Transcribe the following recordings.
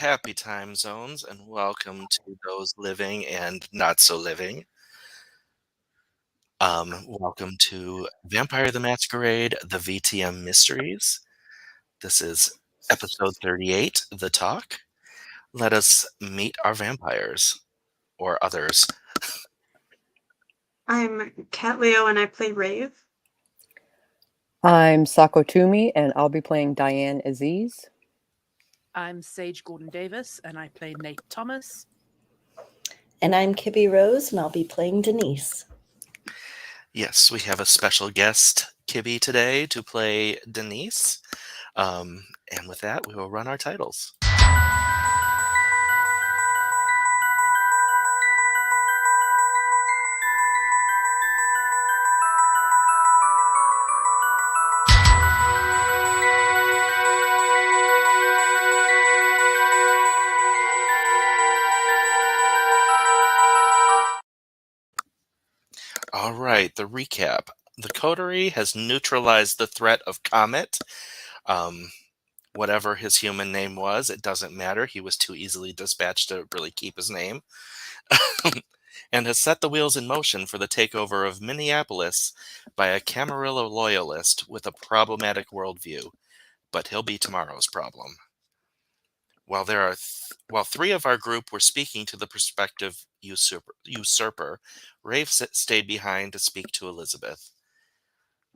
happy time zones, and welcome to those living and not so living. Welcome to Vampire the Masquerade, the VTM Mysteries. This is episode 38, The Talk. Let us meet our vampires, or others. I'm Cat Leo and I play Rave. I'm Sako Tumi and I'll be playing Diane Aziz. I'm Sage Gordon-Davis and I play Nate Thomas. And I'm Kibby Rose and I'll be playing Denise. Yes, we have a special guest, Kibby, today to play Denise. And with that, we will run our titles. All right, the recap. The Coterie has neutralized the threat of Comet. Whatever his human name was, it doesn't matter. He was too easily dispatched to really keep his name. And has set the wheels in motion for the takeover of Minneapolis by a Camarilla loyalist with a problematic worldview. But he'll be tomorrow's problem. While three of our group were speaking to the prospective usurper, Rave stayed behind to speak to Elizabeth.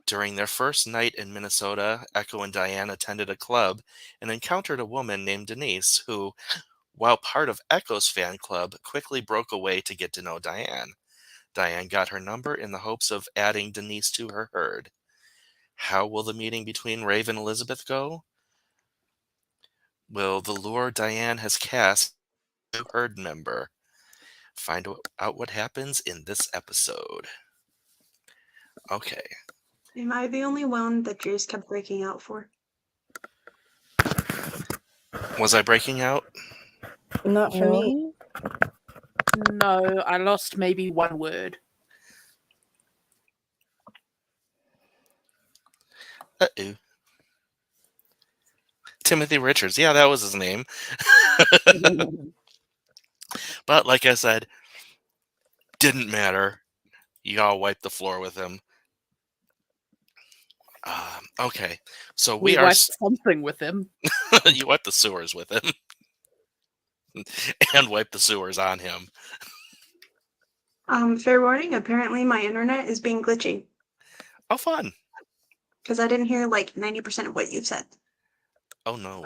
During their first night in Minnesota, Echo and Diane attended a club and encountered a woman named Denise who, while part of Echo's fan club, quickly broke away to get to know Diane. Diane got her number in the hopes of adding Denise to her herd. How will the meeting between Rave and Elizabeth go? Will the lure Diane has cast a herd member? Find out what happens in this episode. Okay. Am I the only one that Jayce kept breaking out for? Was I breaking out? Not for me. No, I lost maybe one word. Uh-oh. Timothy Richards. Yeah, that was his name. But like I said, didn't matter. You all wiped the floor with him. Okay, so we are wiped something with him. You wiped the sewers with him. And wiped the sewers on him. Fair warning, apparently my internet is being glitchy. Oh, fun. Because I didn't hear like 90% of what you said. Oh, no.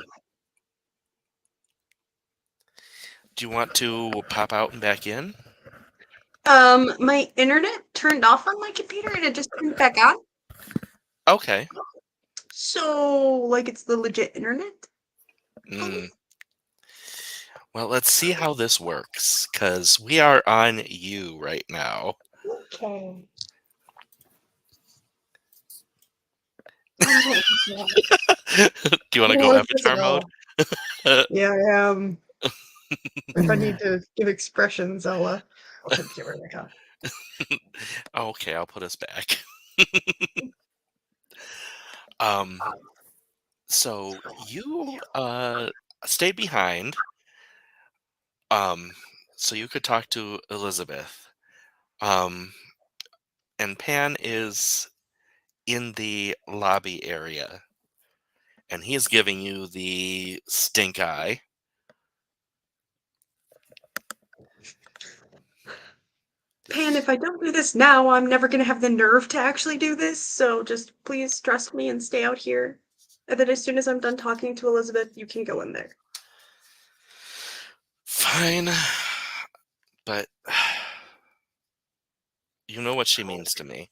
Do you want to pop out and back in? My internet turned off on my computer and it just turned back on. Okay. So, like, it's the legit internet? Well, let's see how this works, because we are on you right now. Okay. Do you want to go avatar mode? Yeah, I am. If I need to give expressions, I'll give her like a... Okay, I'll put us back. So you stayed behind. So you could talk to Elizabeth. And Pan is in the lobby area. And he's giving you the stink eye. Pan, if I don't do this now, I'm never going to have the nerve to actually do this, so just please trust me and stay out here. And then as soon as I'm done talking to Elizabeth, you can go in there. Fine. But you know what she means to me.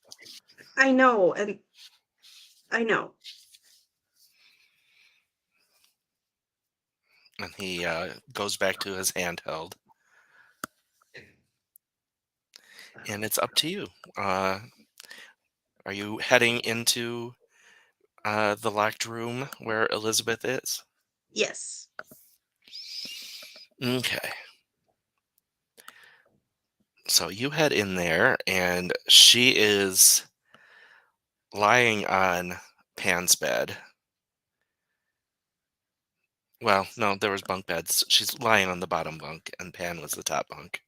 I know, and I know. And he goes back to his handheld. And it's up to you. Are you heading into the locked room where Elizabeth is? Yes. Okay. So you head in there, and she is lying on Pan's bed. Well, no, there was bunk beds. She's lying on the bottom bunk, and Pan was the top bunk.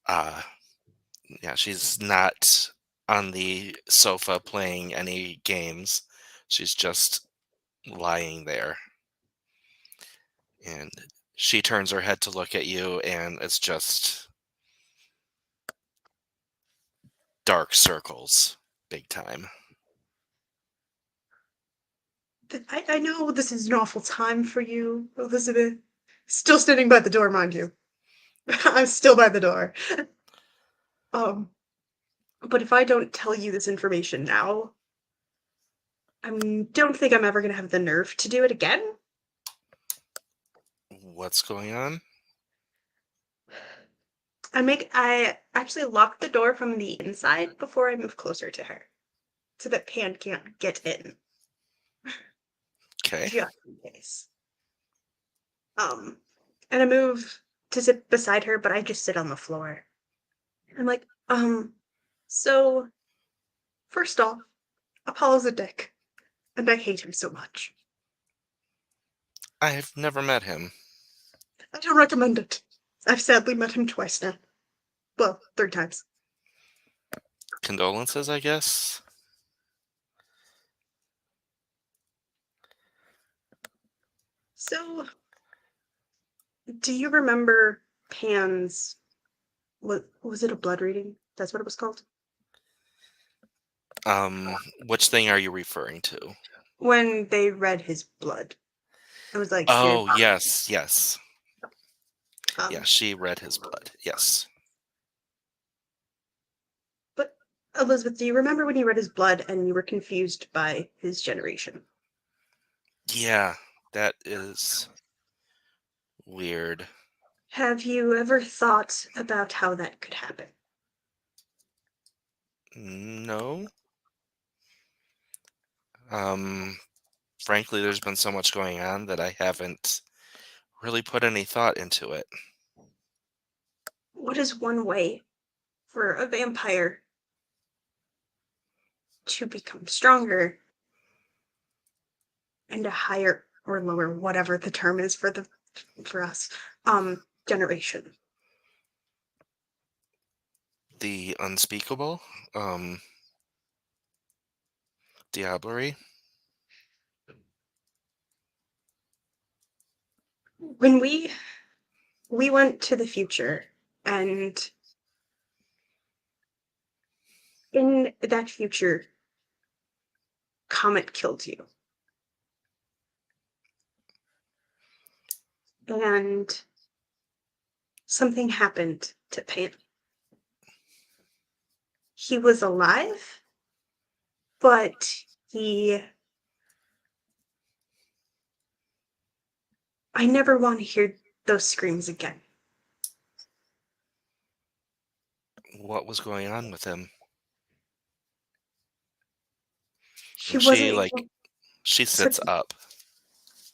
Yeah, she's not on the sofa playing any games. She's just lying there. And she turns her head to look at you, and it's just dark circles, big time. I know this is an awful time for you, Elizabeth. Still standing by the door, mind you. I'm still by the door. But if I don't tell you this information now, I don't think I'm ever gonna have the nerve to do it again. What's going on? I actually lock the door from the inside before I move closer to her, so that Pan can't get in. Okay. Just in case. And I move to sit beside her, but I just sit on the floor. I'm like, so first off, Apollo's a dick, and I hate him so much. I've never met him. I don't recommend it. I've sadly met him twice now. Well, 3 times. Condolences, I guess. So, do you remember Pan's... What was it, a blood reading? That's what it was called? Which thing are you referring to? When they read his blood. It was like... Oh, yes. Um, Yeah, she read his blood. Yes. But, Elizabeth, do you remember when you read his blood and you were confused by his generation? Yeah, that is weird. Have you ever thought about how that could happen? No. Frankly, there's been so much going on that I haven't really put any thought into it. What is one way for a vampire to become stronger and a higher or lower, whatever the term is for us, generation? The unspeakable, diablerie. When we went to the future, and in that future, Comet killed you. And something happened to Pan. He was alive, but I never want to hear those screams again. What was going on with him? He And wasn't she, able she sits up.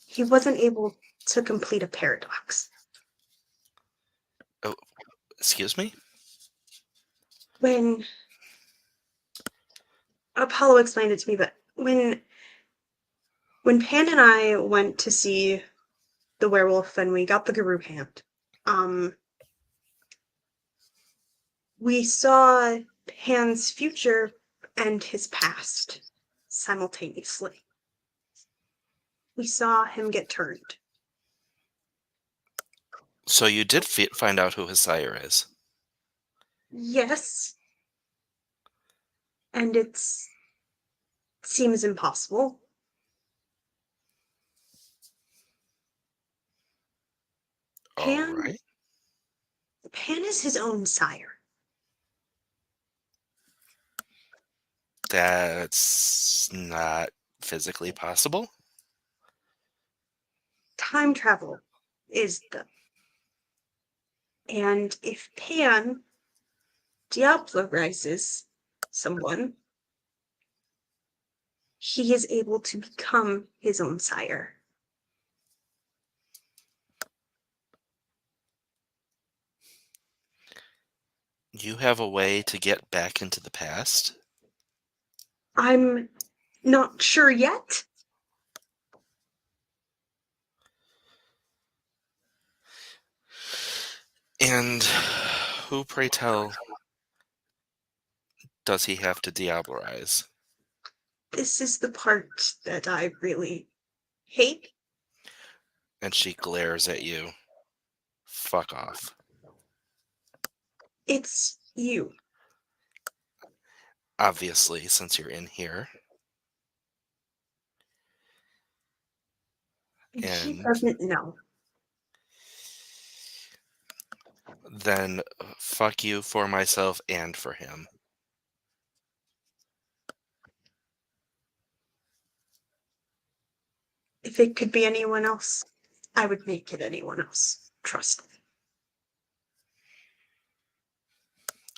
He wasn't able to complete a paradox. Oh, excuse me? When Apollo explained it to me, but when Pan and I went to see the werewolf and we got the guru hand, we saw Pan's future and his past simultaneously. We saw him get turned. So you did find out who his sire is? Yes. And it seems impossible. All right. Pan is his own sire. That's not physically possible. Time travel is and if Pan diablerizes someone, he is able to become his own sire. You have a way to get back into the past? I'm not sure yet. And who, pray tell, does he have to diablerize? This is the part that I really hate. And she glares at you. Fuck off. It's you. Obviously, since you're in here. And she And doesn't know. then fuck you for myself and for him. If it could be anyone else, I would make it anyone else. Trust me.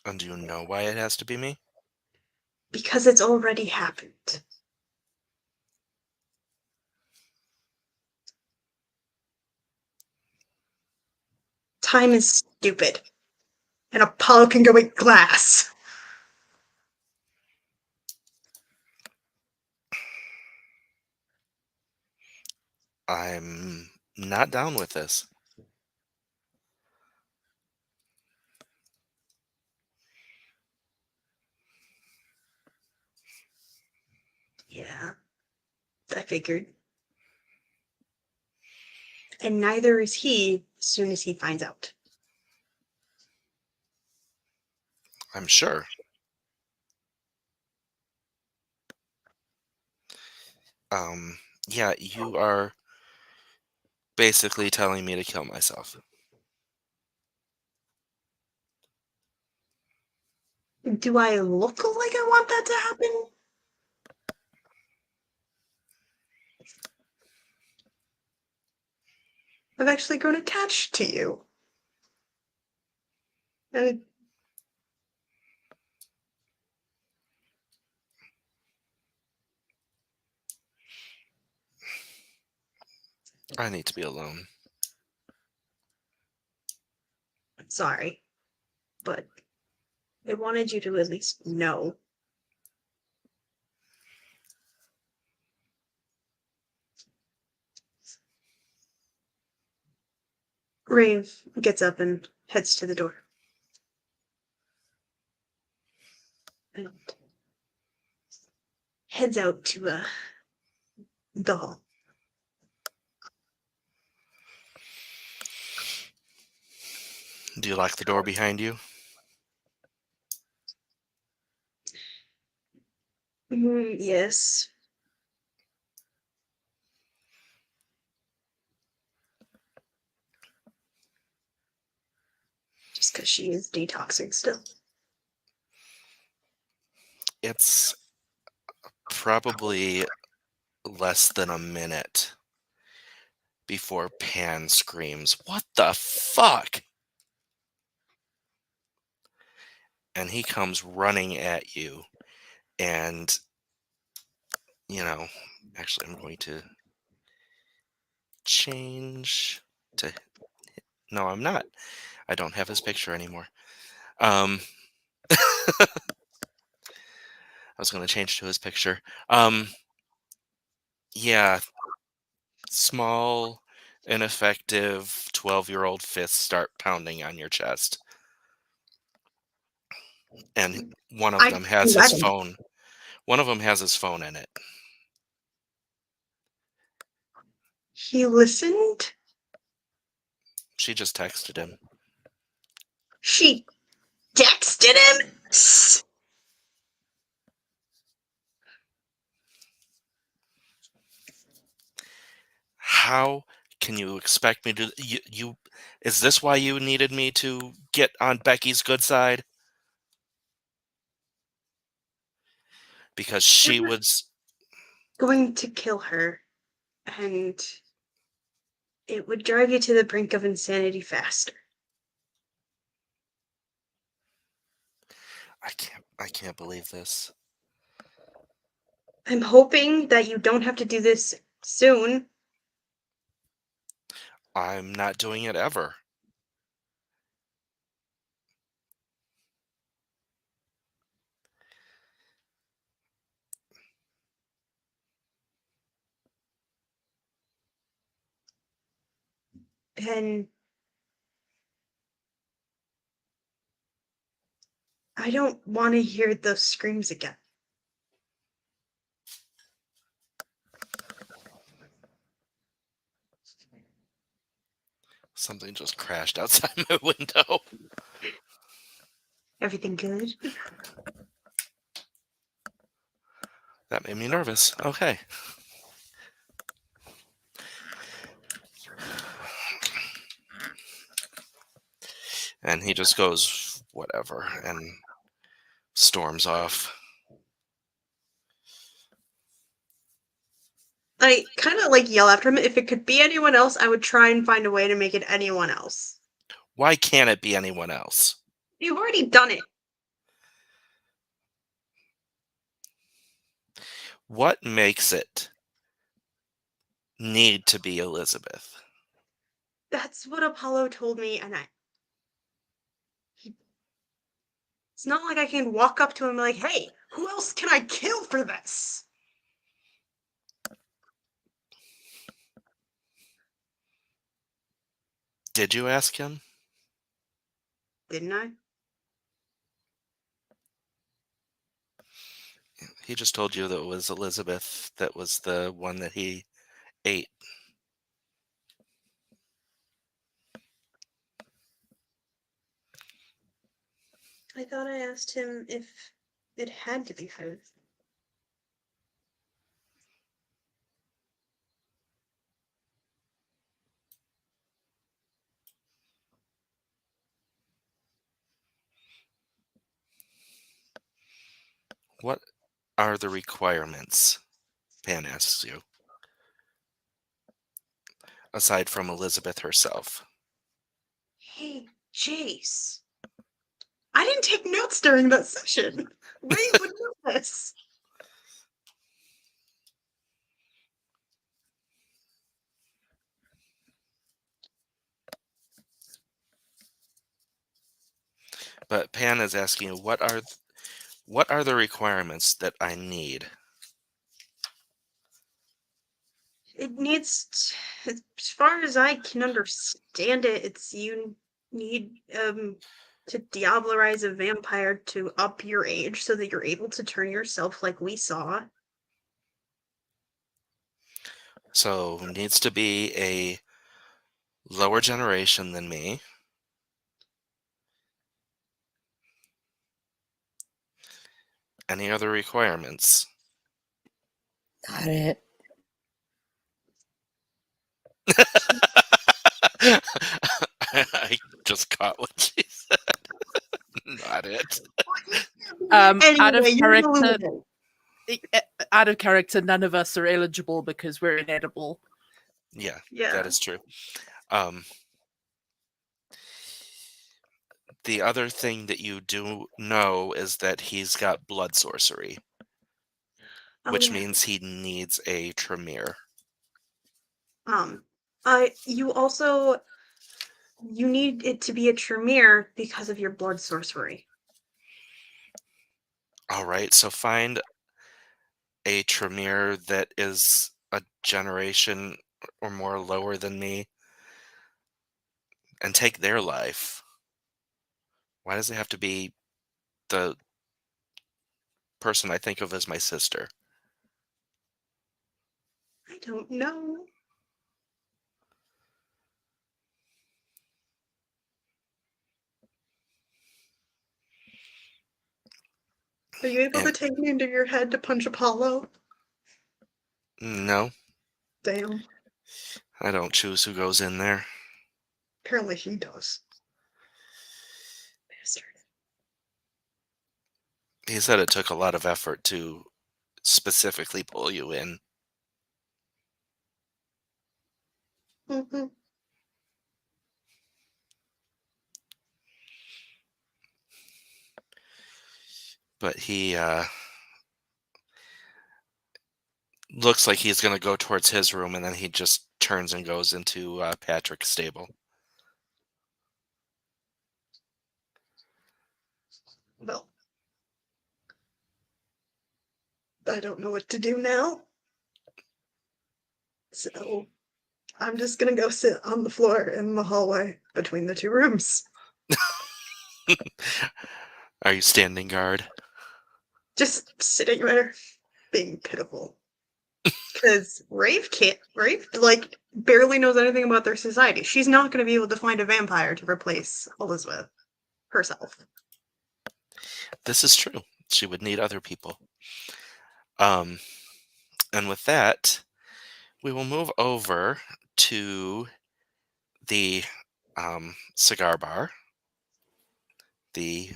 And do you know why it has to be me? Because it's already happened. Time is stupid. And Apollo can go eat glass. I'm not down with this. Yeah, I figured. And neither is he as soon as he finds out. I'm sure. Yeah, you are basically telling me to kill myself. Do I look like I want that to happen? I've actually grown attached to you. And I need to be alone. I'm sorry, but I wanted you to at least know. Rave gets up and heads to the door. And heads out to the hall. Do you lock the door behind you? Yes. Just because she is detoxing still. It's probably less than a minute before Pan screams, "What the fuck?" And he comes running at you. And, actually, I'm going to change to... No, I'm not. I don't have his picture anymore. I was going to change to his picture. Yeah, small, ineffective 12-year-old fists start pounding on your chest. And one of them has his phone. One of them has his phone in it. He listened? She just texted him. She texted him? How can you expect me to... You is this why you needed me to get on Becky's good side? Because she was... Going to kill her. And it would drive you to the brink of insanity faster. I can't believe this. I'm hoping that you don't have to do this soon. I'm not doing it ever. And I don't want to hear those screams again. Something just crashed outside my window. Everything good? That made me nervous. Okay. And he just goes, whatever, and storms off. I kind of like yell after him. If it could be anyone else, I would try and find a way to make it anyone else. Why can't it be anyone else? You've already done it. What makes it need to be Elizabeth? That's what Apollo told me, and it's not like I can walk up to him and be like, hey, who else can I kill for this? Did you ask him? Didn't I? He just told you that it was Elizabeth that was the one that he ate. I thought I asked him if it had to be her. What are the requirements? Pan asks you. Aside from Elizabeth herself. Hey, Jayce. I didn't take notes during that session. Ray would know this. But Pan is asking you, what are the requirements that I need? It needs, as far as I can understand it, it's you need to diablerize a vampire to up your age so that you're able to turn yourself like we saw. So needs to be a lower generation than me. Any other requirements? Got it. I just caught what she said. Not it. Out of Anyway, you're character, Illuminate. out of character, none of us are eligible because we're inedible. Yeah, Yeah. that is true. The other thing that you do know is that he's got blood sorcery, Oh, which yeah. means he needs a Tremere. You need it to be a Tremere because of your blood sorcery. All right, so find a Tremere that is a generation or more lower than me and take their life. Why does it have to be the person I think of as my sister? I don't know. Are you able to take me into your head to punch Apollo? No, Damn. I don't choose who goes in there. Apparently he does. Bastard. He said it took a lot of effort to specifically pull you in. Mm-hmm. But he looks like he's going to go towards his room, and then he just turns and goes into Patrick's stable. Well, I don't know what to do now. So I'm just gonna go sit on the floor in the hallway between the two rooms. Are you standing guard? Just sitting there, being pitiful. Because Rave, like, barely knows anything about their society. She's not going to be able to find a vampire to replace Elizabeth herself. This is true. She would need other people. And with that, we will move over to the cigar bar. The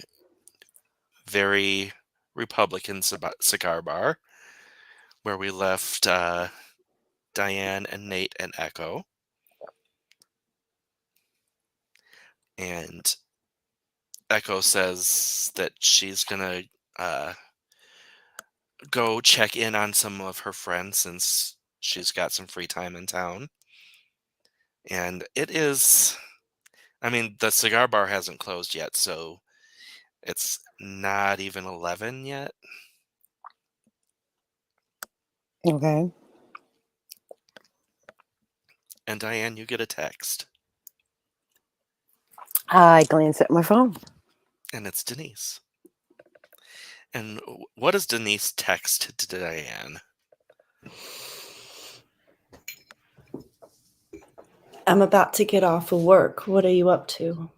very Republican cigar bar, where we left Diane and Nate and Echo. And Echo says that she's going to go check in on some of her friends since she's got some free time in town. And it is, I mean, the cigar bar hasn't closed yet, so it's not even 11 yet. Okay. And Diane, you get a text. I glance at my phone. And it's Denise. And what does Denise text to Diane? I'm about to get off of work. What are you up to?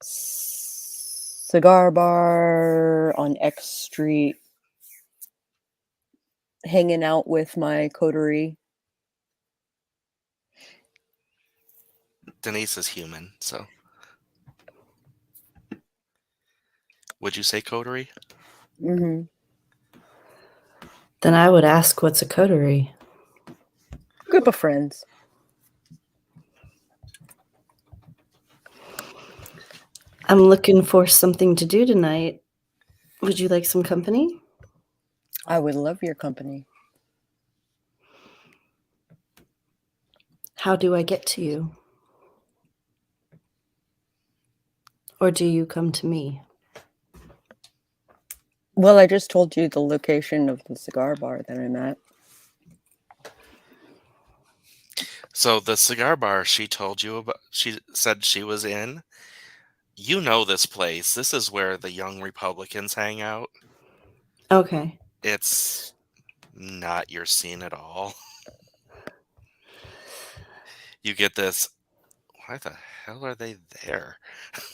Cigar bar on X Street. Hanging out with my coterie. Denise is human, so. Would you say coterie? Mm-hmm. Then I would ask, what's a coterie? Group of friends. I'm looking for something to do tonight. Would you like some company? I would love your company. How do I get to you? Or do you come to me? Well, I just told you the location of the cigar bar that I'm at. So the cigar bar she told you about, she said she was in. You know this place. This is where the young Republicans hang out. Okay. It's not your scene at all. You get this, why the hell are they there?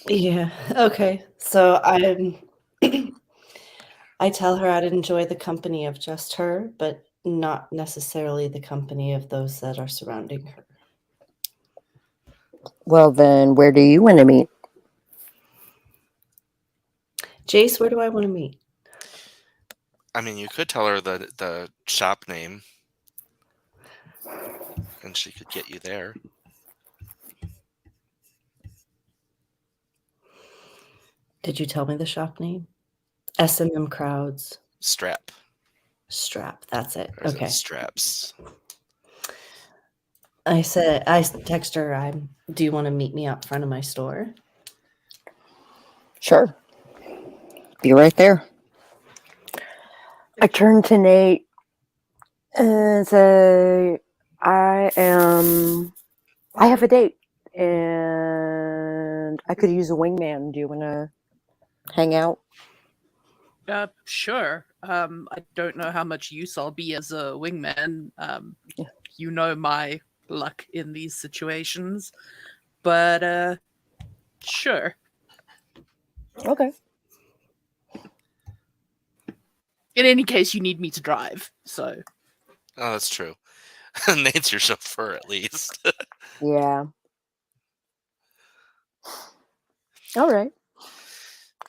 Yeah. Okay. So I tell her I'd enjoy the company of just her, but not necessarily the company of those that are surrounding her. Well, then, where do you want to meet? Jayce, where do I want to meet? I mean, you could tell her the shop name, and she could get you there. Did you tell me the shop name? S&M Crowds. Strap. That's it. Or is it Okay. Straps. I text her, do you want to meet me out front of my store? Sure. Be right there. I turn to Nate and say, I have a date and I could use a wingman. Do you want to hang out? Sure. I don't know how much use I'll be as a wingman. You know my luck in these situations. But, sure. Okay. In any case, you need me to drive, so. Oh, that's true. Nate's your chauffeur, at least. Yeah. All right.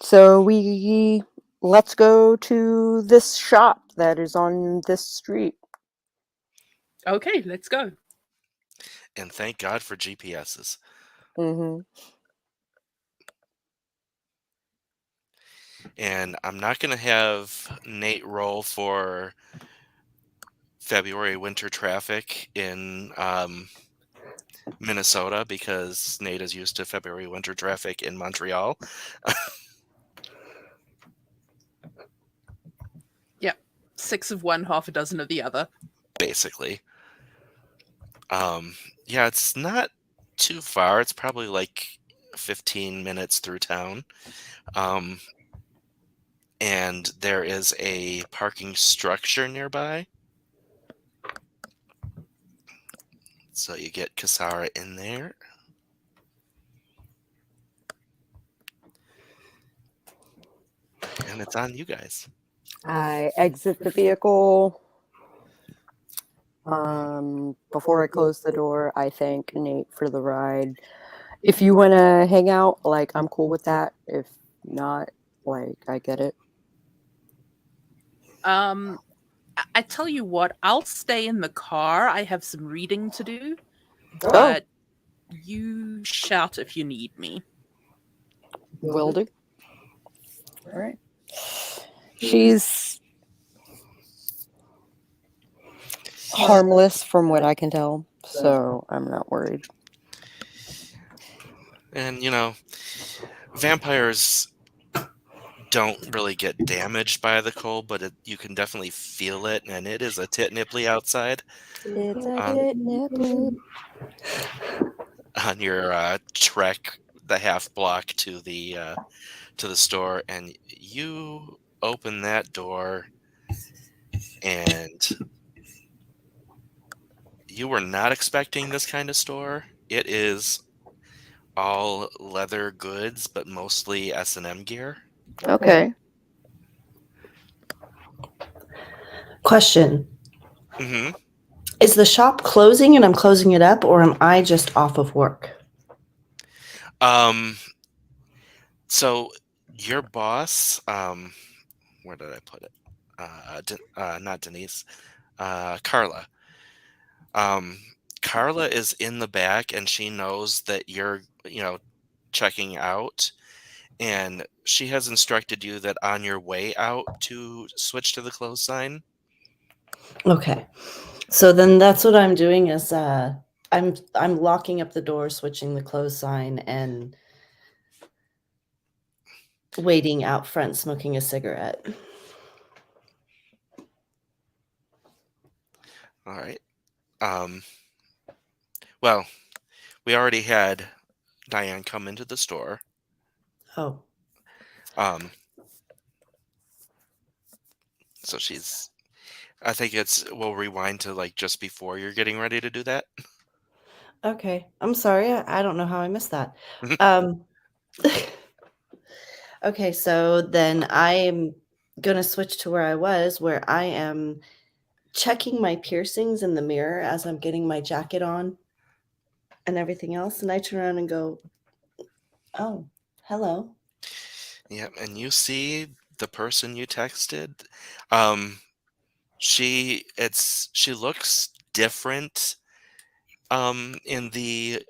So let's go to this shop that is on this street. Okay, let's go. And thank God for GPSs. Mm-hmm. And I'm not going to have Nate roll for February winter traffic in Minnesota because Nate is used to February winter traffic in Montreal. Yep. 6 of one, half a dozen of the other. Basically. Yeah, it's not too far. It's probably like 15 minutes through town. And there is a parking structure nearby. So you get Kasara in there. And it's on you guys. I exit the vehicle. Before I close the door, I thank Nate for the ride. If you want to hang out, like, I'm cool with that. If not, like, I get it. I tell you what, I'll stay in the car. I have some reading to do, Oh, but you shout if you need me. will do. All right. She's harmless from what I can tell, so I'm not worried. And, you know, vampires don't really get damaged by the cold, but you can definitely feel it, and it is a tit nipply outside It's a on, tit nipply. on your trek the half block to the store, and you open that door, and you were not expecting this kind of store. It is all leather goods, but mostly S&M gear. Okay. Question. Mm-hmm. Is the shop closing and I'm closing it up, or am I just off of work? So your boss, where did I put it? Not Denise, Carla. Carla is in the back, and she knows that you're, checking out, and she has instructed you that on your way out to switch to the close sign. Okay. So then that's what I'm doing is I'm locking up the door, switching the close sign, and waiting out front smoking a cigarette. All right. Well, we already had Diane come into the store. Oh. So I think we'll rewind to like just before you're getting ready to do that. Okay. I'm sorry. I don't know how I missed that. Okay, so then I'm going to switch to where I was, where I am checking my piercings in the mirror as I'm getting my jacket on and everything else. And I turn around and go, oh, hello. Yep, and you see the person you texted. She looks different in the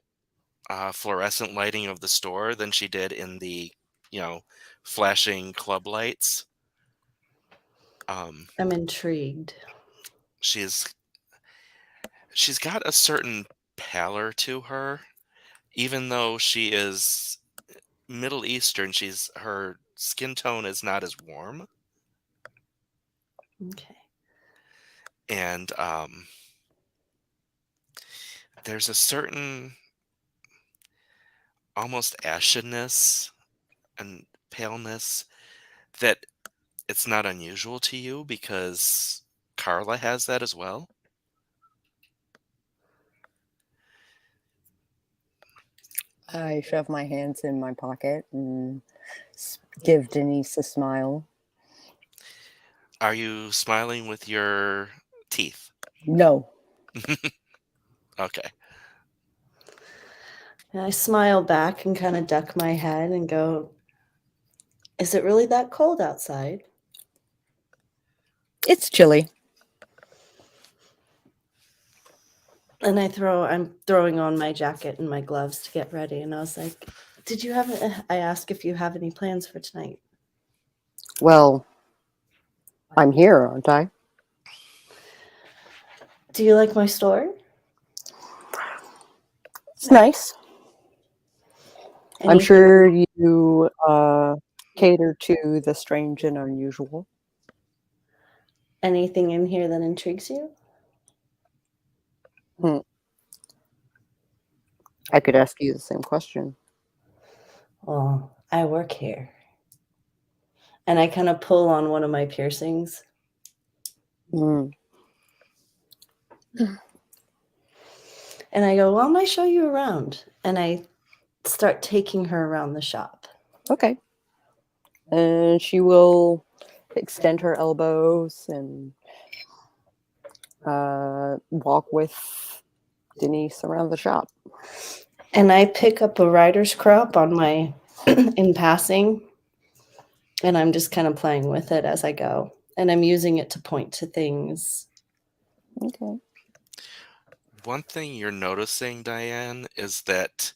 fluorescent lighting of the store than she did in the flashing club lights. I'm intrigued. She's got a certain pallor to her, even though she is Middle Eastern. Her skin tone is not as warm. Okay. And there's a certain almost ashenness and paleness that it's not unusual to you, because Carla has that as well. I shove my hands in my pocket and give Denise a smile. Are you smiling with your teeth? No. Okay. And I smile back and kind of duck my head and go, is it really that cold outside? It's chilly. And I'm throwing on my jacket and my gloves to get ready. And I was like, I asked if you have any plans for tonight. Well, I'm here, aren't I? Do you like my store? It's nice. I'm sure you cater to the strange and unusual. Anything in here that intrigues you? I could ask you the same question. Well, I work here. And I kind of pull on one of my piercings. Mm. And I go, well, I might show you around. And I start taking her around the shop. Okay. And she will extend her elbows and walk with Denise around the shop. And I pick up a rider's crop on my in passing. And I'm just kind of playing with it as I go. And I'm using it to point to things. Okay. One thing you're noticing, Diane, is that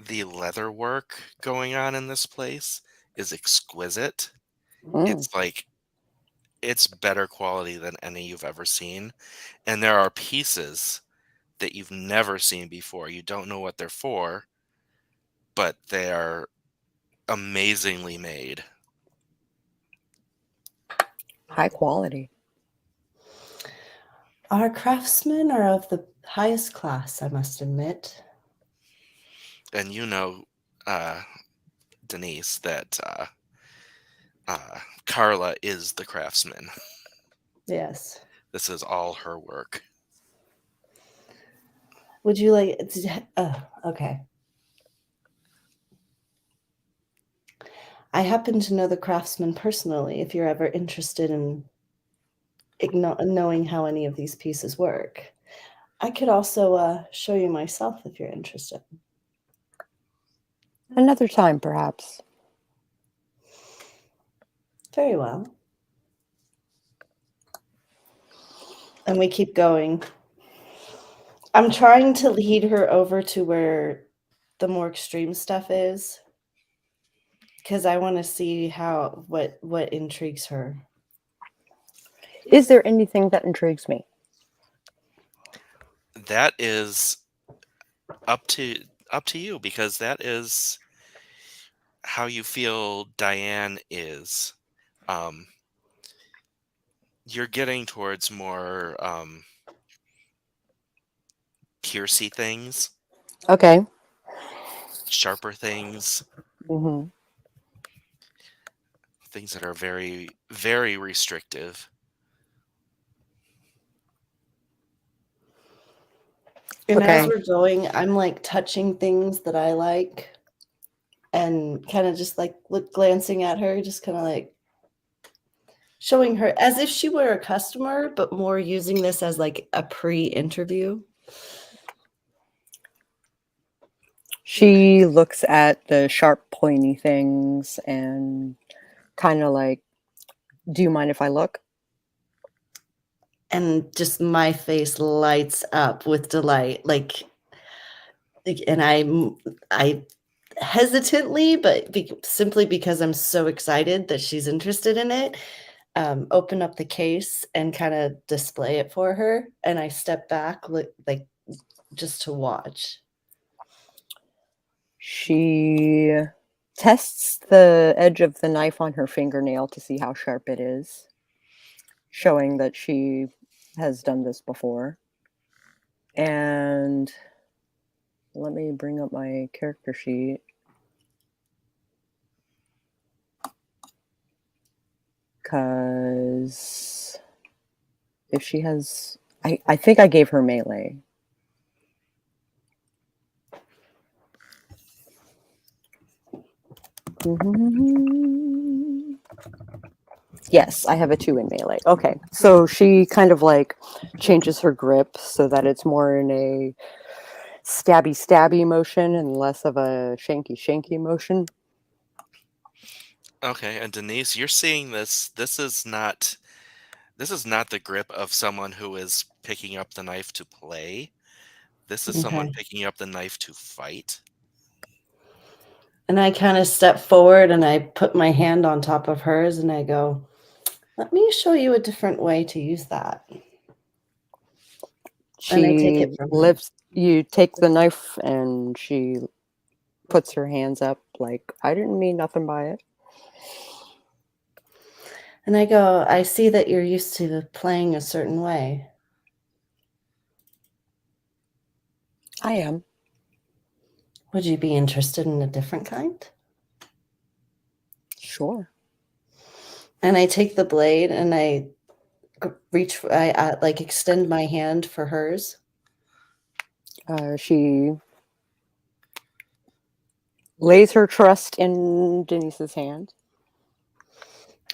the leather work going on in this place is exquisite. Mm. It's like, it's better quality than any you've ever seen. And there are pieces that you've never seen before. You don't know what they're for, but they are amazingly made. High quality. Our craftsmen are of the highest class, I must admit. And Denise, that Carla is the craftsman. Yes. This is all her work. Would you like... okay. I happen to know the craftsman personally, if you're ever interested in knowing how any of these pieces work. I could also show you myself if you're interested. Another time, perhaps. Very well. And we keep going. I'm trying to lead her over to where the more extreme stuff is, because I want to see what intrigues her. Is there anything that intrigues me? That is up to you, because that is how you feel Diane is. You're getting towards more piercy things, Okay. sharper things, Mm-hmm. things that are very, very restrictive. And Okay. as we're going, I'm like touching things that I like and kind of just like glancing at her, just kind of like showing her as if she were a customer, but more using this as like a pre-interview. She looks at the sharp, pointy things and kind of like, do you mind if I look? And just my face lights up with delight. And I hesitantly, but simply because I'm so excited that she's interested in it, open up the case and kind of display it for her. And I step back like just to watch. She tests the edge of the knife on her fingernail to see how sharp it is, showing that she has done this before. And let me bring up my character sheet. Because if she has... I think I gave her melee. Yes, I have a 2 in melee. Okay, so she kind of like changes her grip so that it's more in a stabby motion and less of a shanky motion. Okay, and Denise, you're seeing this. This is not the grip of someone who is picking up the knife to play. This is someone Okay. picking up the knife to fight. And I kind of step forward and I put my hand on top of hers and I go, let me show you a different way to use that. And I take She it from her. lifts, you take the knife and she puts her hands up like, I didn't mean nothing by it. And I go, I see that you're used to playing a certain way. I am. Would you be interested in a different kind? Sure. And I take the blade and I like extend my hand for hers. She lays her trust in Denise's hand.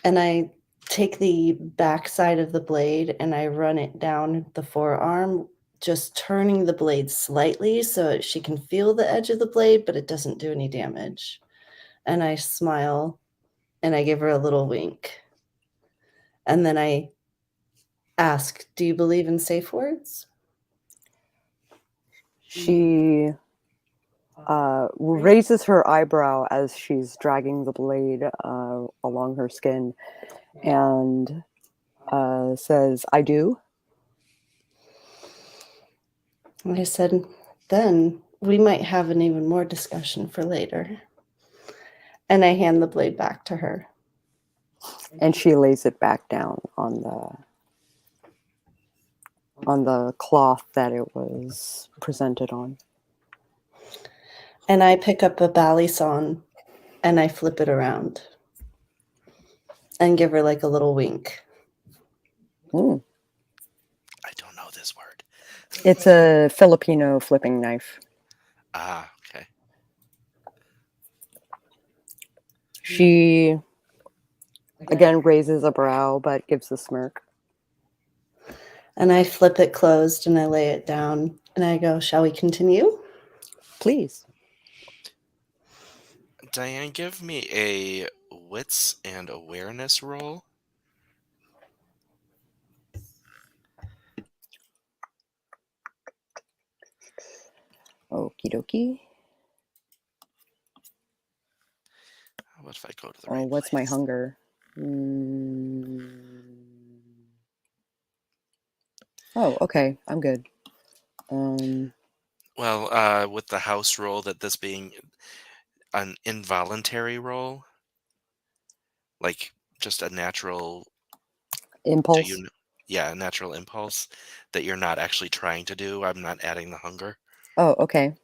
And I take the back side of the blade and I run it down the forearm, just turning the blade slightly so she can feel the edge of the blade, but it doesn't do any damage. And I smile and I give her a little wink. And then I ask, do you believe in safe words? She raises her eyebrow as she's dragging the blade along her skin and says, I do. And I said, then we might have an even more discussion for later. And I hand the blade back to her. And she lays it back down on the cloth that it was presented on. And I pick up a balisong and I flip it around and give her like a little wink. Mm. I don't know this word. It's a Filipino flipping knife. Ah, okay. She again raises a brow but gives a smirk. And I flip it closed and I lay it down and I go, shall we continue? Please. Diane, give me a wits and awareness roll. Okie dokie. What if I go to the right What's my place? hunger? Oh, okay. I'm good. Well, with the house roll, that this being an involuntary roll, like just a natural Impulse. a natural impulse that you're not actually trying to do. I'm not adding the hunger. Oh, okay.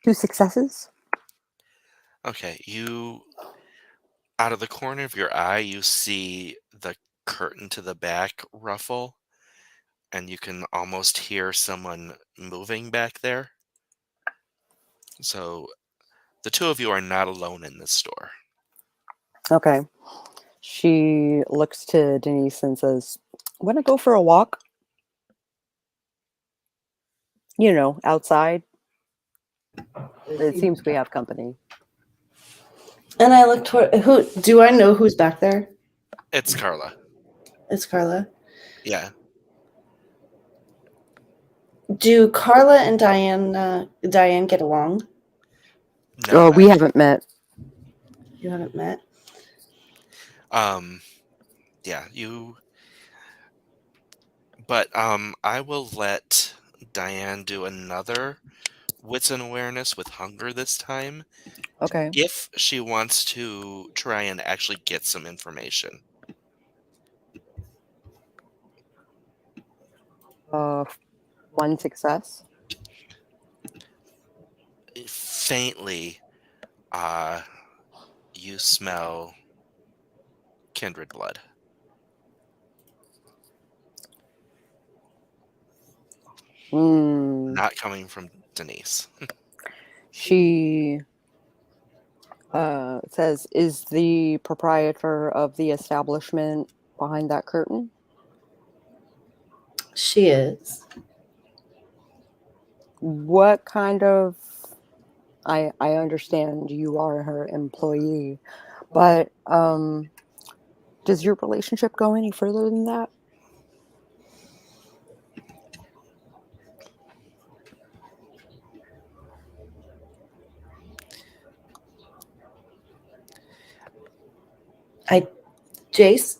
Two successes. Okay, out of the corner of your eye, you see the curtain to the back ruffle, and you can almost hear someone moving back there. So the two of you are not alone in this store. Okay. She looks to Denise and says, "Want to go for a walk? You know, outside. It seems we have company." And I look toward do I know who's back there? It's Carla. It's Carla. Yeah. Do Carla and Diane get along? No. We haven't met. You haven't met? Yeah, but I will let Diane do another wits and awareness with hunger this time, Okay. if she wants to try and actually get some information. One success. Faintly, you smell kindred blood. Not coming from Denise. She says, "Is the proprietor of the establishment behind that curtain?" She is. What kind of... I understand you are her employee, but does your relationship go any further than that? Jayce?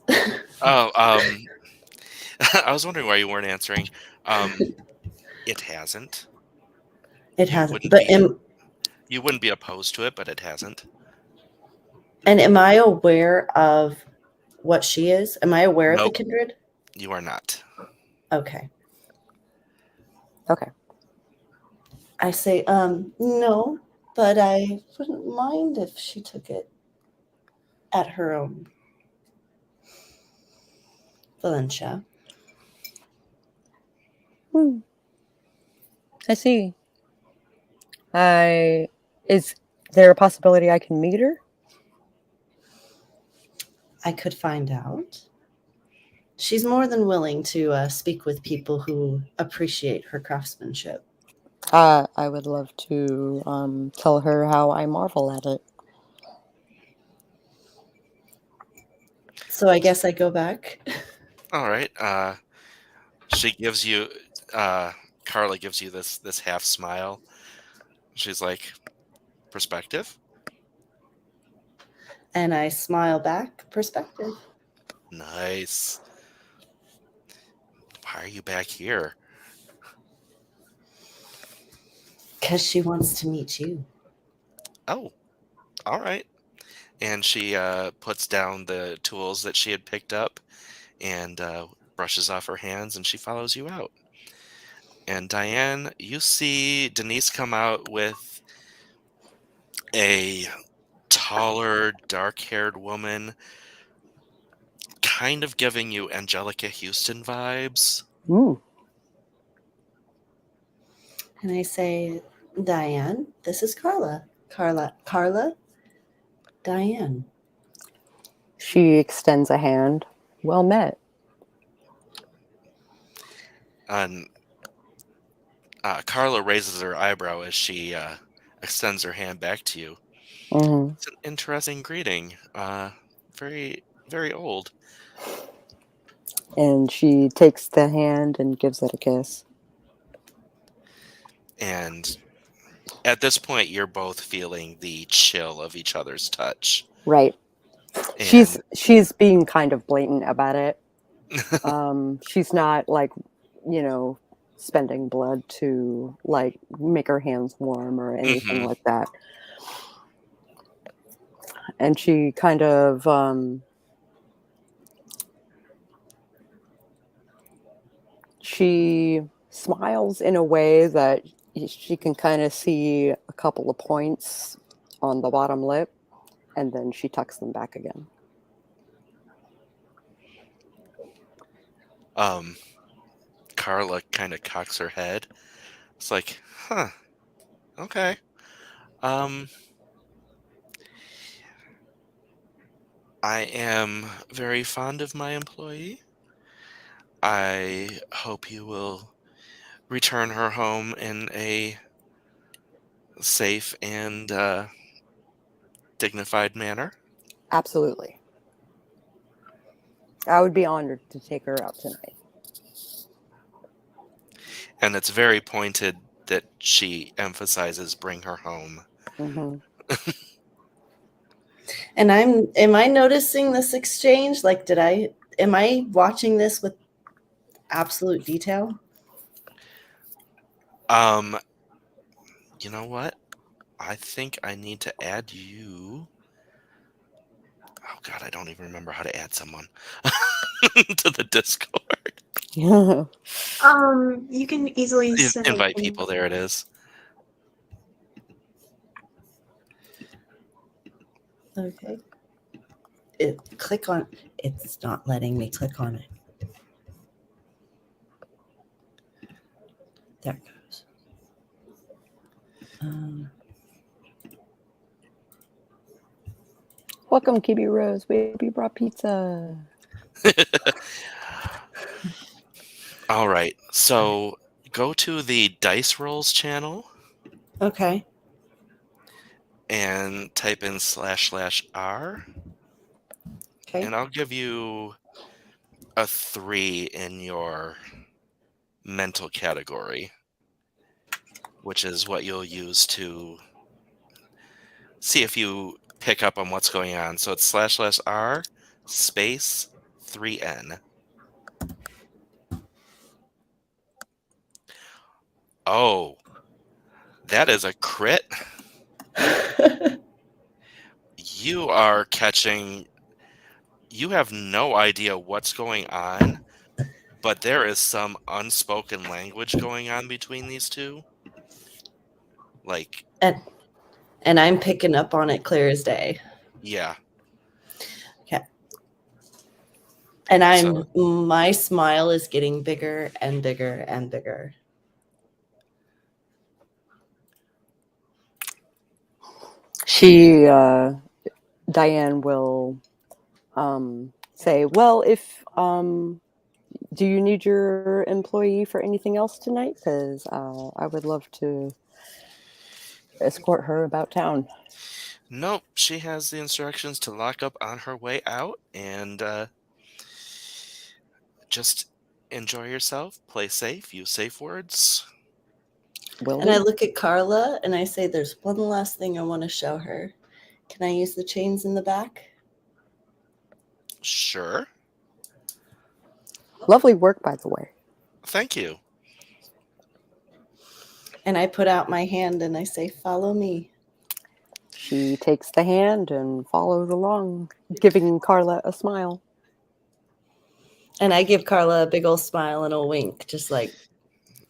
Oh, I was wondering why you weren't answering. It hasn't. It You hasn't. wouldn't But be you wouldn't be opposed to it, but it hasn't. am I aware of what she is? Am I aware of the Nope. kindred? You are not. Okay. Okay. I say, no, but I wouldn't mind if she took it at her own Valencia. I see. Is there a possibility I can meet her? I could find out. She's more than willing to speak with people who appreciate her craftsmanship. I would love to tell her how I marvel at it. So I guess I go back. All right. She gives you, Carla gives you this half smile. She's like, perspective? And I smile back, perspective. Nice. Why are you back here? Because she wants to meet you. Oh, all right. And she puts down the tools that she had picked up and brushes off her hands, and she follows you out. And Diane, you see Denise come out with a taller, dark-haired woman, kind of giving you Angelica Houston vibes. Ooh. And I say, Diane, this is Carla. Carla, Diane. She extends a hand. Well met. And Carla raises her eyebrow as she extends her hand back to you. Mm-hmm. It's an interesting greeting. Very, very old. And she takes the hand and gives it a kiss. And at this point, you're both feeling the chill of each other's touch. Right. And She's being kind of blatant about it. She's not like, spending blood to like make her hands warm or anything like that. And she kind of she smiles in a way that she can kind of see a couple of points on the bottom lip, and then she tucks them back again. Carla kind of cocks her head. It's like, huh, okay. I am very fond of my employee. I hope you will return her home in a safe and dignified manner. Absolutely. I would be honored to take her out tonight. And it's very pointed that she emphasizes bring her home. Mm-hmm. And am I noticing this exchange? Like, am I watching this with absolute detail? You know what? I think I need to add you. Oh God, I don't even remember how to add someone to the Discord. Yeah. You can easily send Invite people. There it is. Okay. Click on. It's not letting me click on it. There it goes. Welcome, Kibi Rose. We brought pizza. All right. So go to the Dice Rolls channel Okay. and type in //R. Okay. And I'll give you a 3 in your mental category, which is what you'll use to see if you pick up on what's going on. So it's //R space 3N. Oh, that is a crit. You are catching You have no idea what's going on, but there is some unspoken language going on between these two. Like, And I'm picking up on it clear as day. yeah. Okay. And So- my smile is getting bigger and bigger and bigger. She, Diane will say, well, if, do you need your employee for anything else tonight? Because I would love to escort her about town. Nope, she has the instructions to lock up on her way out, and just enjoy yourself, play safe, use safe words. And I look at Carla and I say, there's one last thing I want to show her. Can I use the chains in the back? Sure. Lovely work, by the way. Thank you. And I put out my hand and I say, follow me. She takes the hand and follows along, giving Carla a smile. And I give Carla a big old smile and a wink, just like.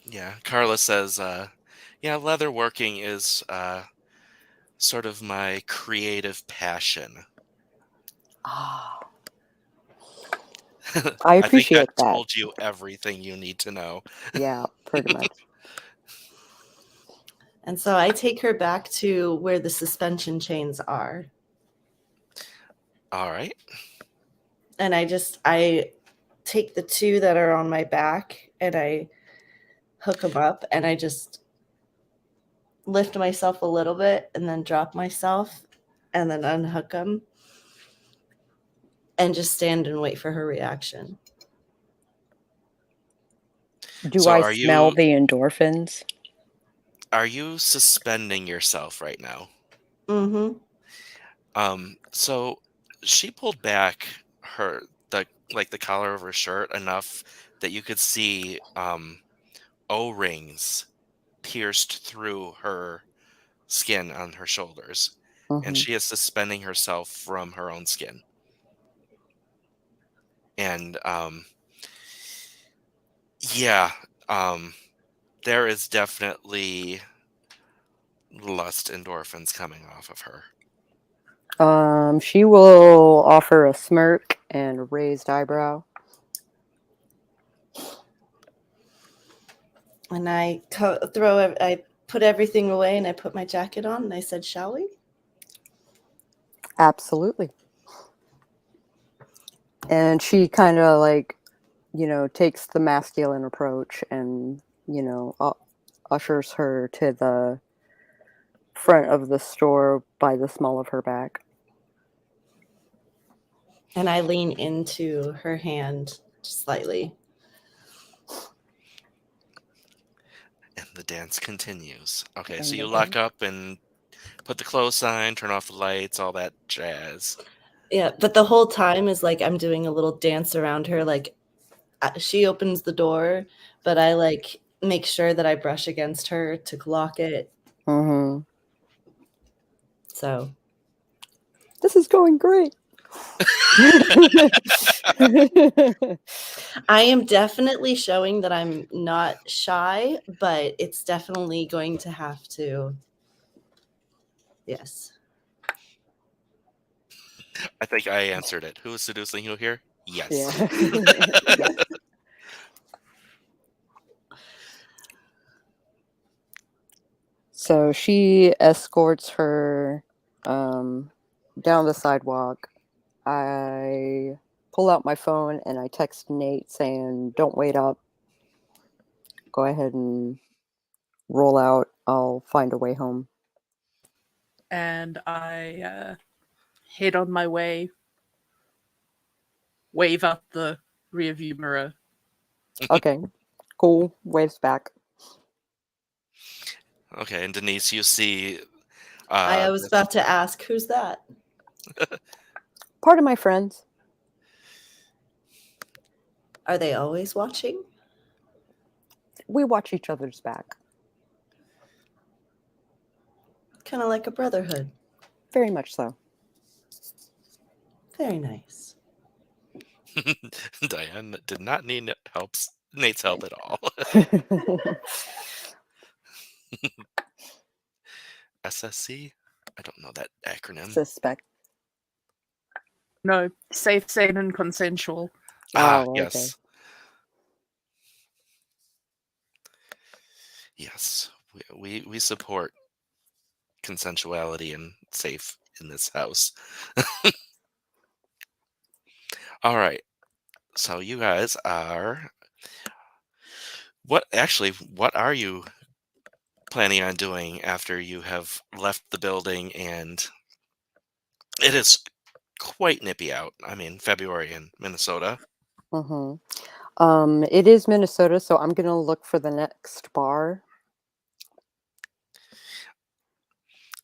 Yeah, Carla says, yeah, leather working is sort of my creative passion. Ah, I appreciate think that. Told you everything you need to know. Yeah, pretty much. And so I take her back to where the suspension chains are. All right. And I take the two that are on my back and I hook them up and I just lift myself a little bit and then drop myself and then unhook them and just stand and wait for her reaction. Do So I are smell you- the endorphins? Are you suspending yourself right now? Mm-hmm. So she pulled back the collar of her shirt enough that you could see O-rings pierced through her skin on her shoulders, and she is suspending herself from her own skin. And yeah, there is definitely lust endorphins coming off of her. She will offer a smirk and a raised eyebrow. And I put everything away and I put my jacket on and I said, shall we? Absolutely. And she kind of takes the masculine approach and, ushers her to the front of the store by the small of her back. And I lean into her hand slightly. And the dance continues. Okay, so you lock up and put the close sign, turn off the lights, all that jazz. Yeah, but the whole time is like I'm doing a little dance around her. Like she opens the door, but I make sure that I brush against her to lock it. Mm-hmm. So this is going great. I am definitely showing that I'm not shy, but it's definitely going to have to. Yes. I think I answered it. Who is seducing you here? Yes. Yeah. Yes. So she escorts her down the sidewalk. I pull out my phone and I text Nate saying, don't wait up. Go ahead and roll out. I'll find a way home. And I head on my way, wave out the rearview mirror. Okay, cool. Waves back. Okay, and Denise, you see... I was about to ask, who's that? Part of my friends. Are they always watching? We watch each other's back. Kind of like a brotherhood. Very much so. Very nice. Diane did not need Nate's help at all. SSC? I don't know that acronym. Suspect. No, safe, sane, and consensual. Oh, okay. Yes. Yes. We support consensuality and safe in this house. All right. So you guys are what are you planning on doing after you have left the building and it is quite nippy out. I mean, February in Minnesota. It is Minnesota, so I'm gonna look for the next bar.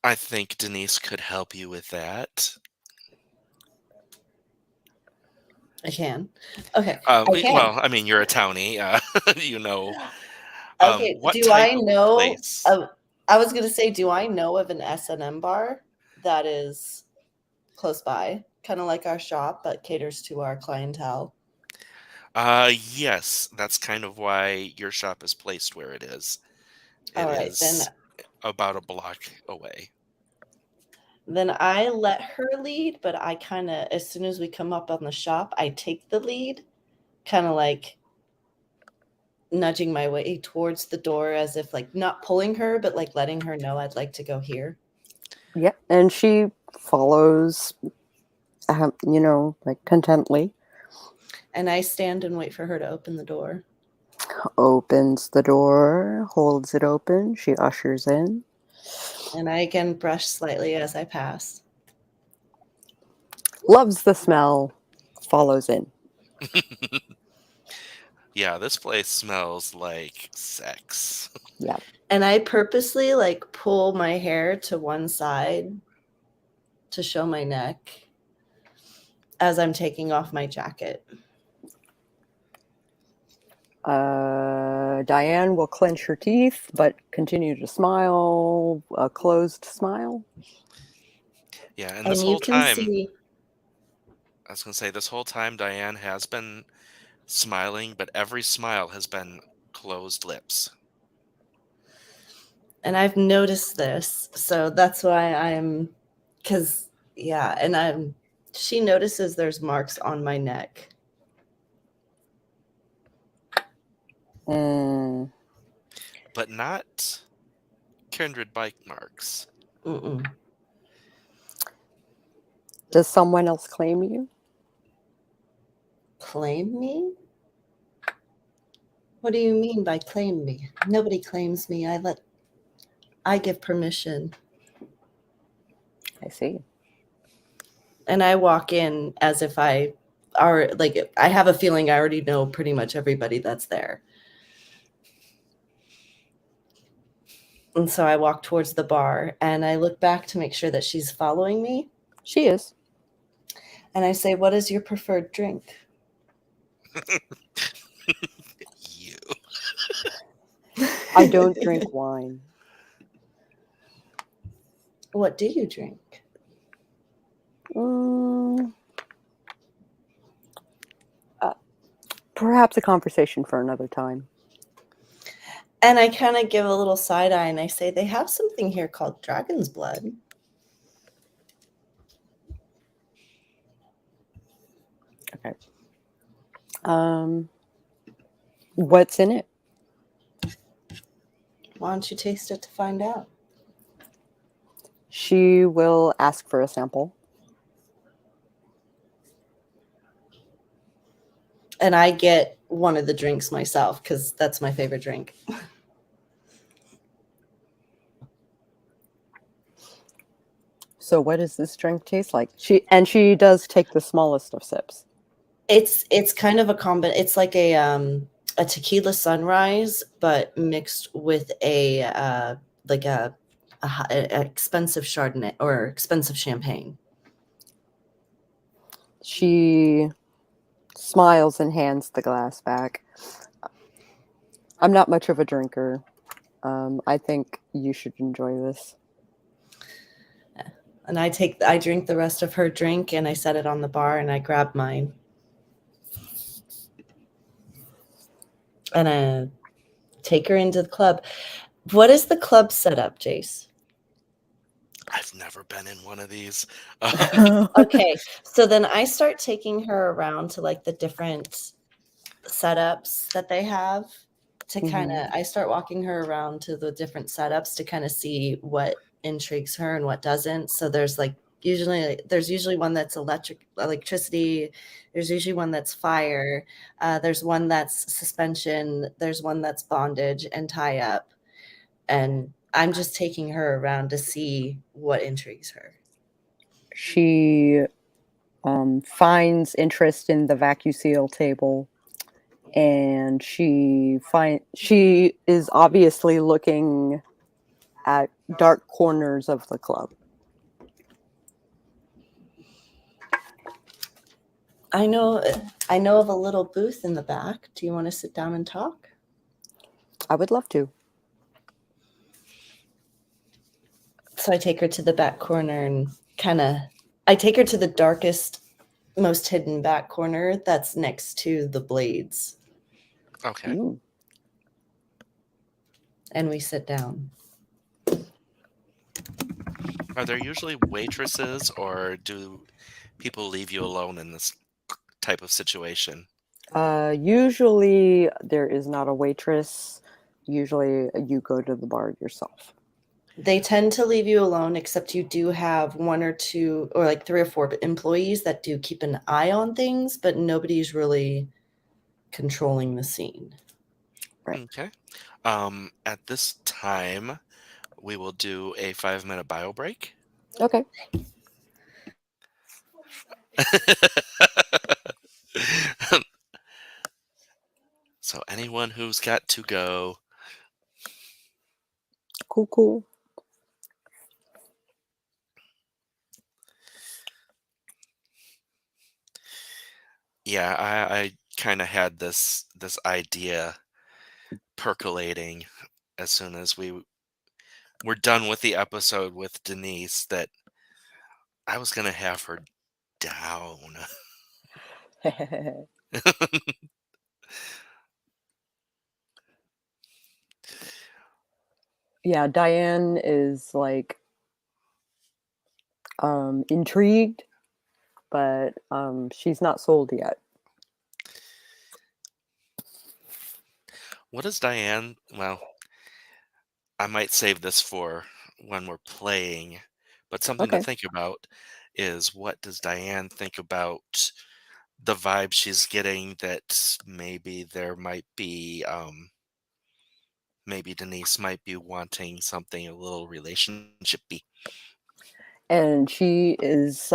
I think Denise could help you with that. I can. Okay. Well, I mean, you're a townie. You know. Okay. What Do type I of know? place? I was gonna say, do I know of an S&M bar that is close by, kind of like our shop, but caters to our clientele? Yes, that's kind of why your shop is placed where it is. It All right, is about a block away. then I let her lead, but I kind of, as soon as we come up on the shop, I take the lead, kind of like nudging my way towards the door, as if like not pulling her, but like letting her know I'd like to go here. Yeah, and she follows, like contently. And I stand and wait for her to open the door. Opens the door, holds it open. She ushers in. And I again brush slightly as I pass. Loves the smell. Follows in. Yeah, this place smells like sex. Yeah. And I purposely like pull my hair to one side to show my neck as I'm taking off my jacket. Diane will clench her teeth, but continue to smile, a closed smile. Yeah, and And this you whole can time, see, I was going to say, this whole time Diane has been smiling, but every smile has been closed lips. and I've noticed this, so that's why she notices there's marks on my neck. But not kindred bite marks. Mm-mm. Does someone else claim you? Claim me? What do you mean by claim me? Nobody claims me. I give permission. I see. And I walk in as if I have a feeling I already know pretty much everybody that's there. And so I walk towards the bar and I look back to make sure that she's following me. She is. And I say, "What is your preferred drink?" You. I don't drink wine. What do you drink? Perhaps a conversation for another time. And I kind of give a little side eye and I say, "They have something here called dragon's blood." Okay. What's in it? Why don't you taste it to find out? She will ask for a sample. And I get one of the drinks myself because that's my favorite drink. So what does this drink taste like? She does take the smallest of sips. It's kind of a combo. It's like a tequila sunrise, but mixed with a expensive Chardonnay or expensive champagne. She smiles and hands the glass back. I'm not much of a drinker. I think you should enjoy this. And I drink the rest of her drink and I set it on the bar and I grab mine. And I take her into the club. What is the club setup, Jayce? I've never been in one of these. Okay, so then I start taking her around to like the different setups that they have to kind of, I start walking her around to the different setups to kind of see what intrigues her and what doesn't. So there's usually one that's electricity. There's usually one that's fire. There's one that's suspension. There's one that's bondage and tie up. And I'm just taking her around to see what intrigues her. She finds interest in the vacuum table, and she is obviously looking at dark corners of the club. I know of a little booth in the back. Do you want to sit down and talk? I would love to. So I take her to the back corner and I take her to the darkest, most hidden back corner that's next to the blades. Okay. Ooh. And we sit down. Are there usually waitresses, or do people leave you alone in this type of situation? Usually there is not a waitress. Usually you go to the bar yourself. They tend to leave you alone, except you do have one or two or like 3 or 4 employees that do keep an eye on things, but nobody's really controlling the scene. Right. Okay. At this time, we will do a 5-minute bio break. Okay. So anyone who's got to go. Cool. Yeah, I kind of had this idea percolating as soon as we were done with the episode with Denise that I was going to have her down. Yeah, Diane is like intrigued, but she's not sold yet. What is Diane? Well, I might save this for when we're playing, but something to Okay. think about is, what does Diane think about the vibe she's getting that maybe there might be, maybe Denise might be wanting something a little relationship-y. And she is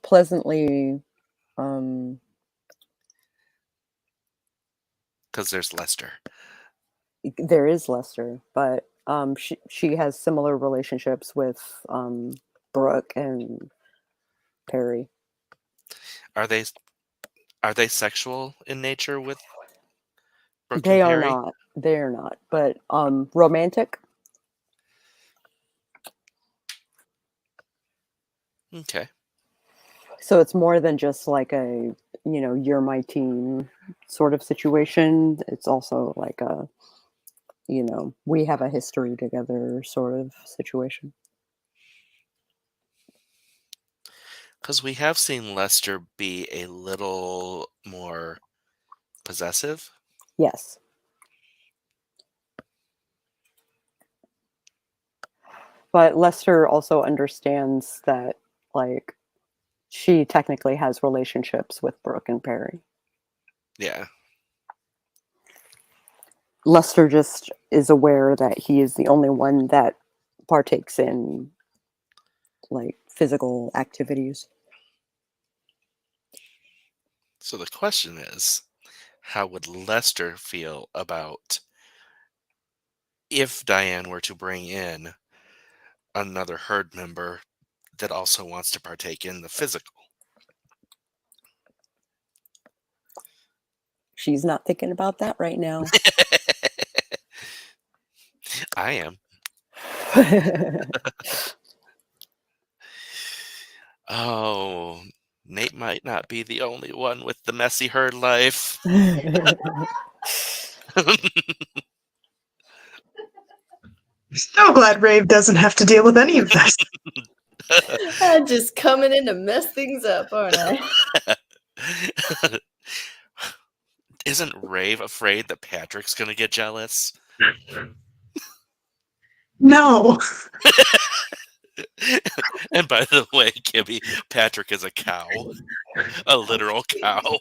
pleasantly Because there's Lester. there is Lester, but she has similar relationships with Brooke and Perry. Are they sexual in nature with Brooke They and are Perry? not. They are not. But romantic. Okay. So it's more than just like a, you're my team sort of situation. It's also like a, we have a history together sort of situation. Because we have seen Lester be a little more possessive. Yes. But Lester also understands that, like, she technically has relationships with Brooke and Perry. Yeah. Lester just is aware that he is the only one that partakes in, like, physical activities. So the question is, how would Lester feel about if Diane were to bring in another herd member that also wants to partake in the physical? She's not thinking about that right now. I am. Oh, Nate might not be the only one with the messy herd life. So glad Rave doesn't have to deal with any of this. I'm just coming in to mess things up, aren't I? Isn't Rave afraid that Patrick's gonna get jealous? No. And by the way, Gibby, Patrick is a cow. A literal cow.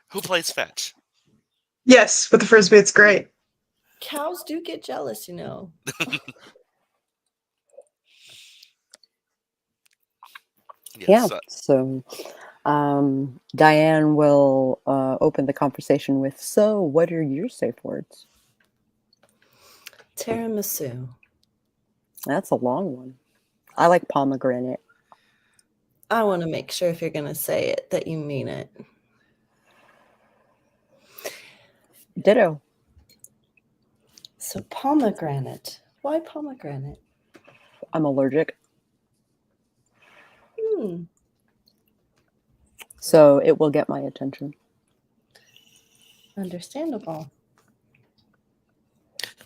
Who plays fetch? Yes, with the frisbee, it's great. Cows do get jealous, you know. Yes, Yeah. So Diane will open the conversation with, so what are your safe words? Tiramisu. That's a long one. I like pomegranate. I want to make sure if you're going to say it that you mean it. Ditto. So pomegranate. Why pomegranate? I'm allergic. So it will get my attention. Understandable.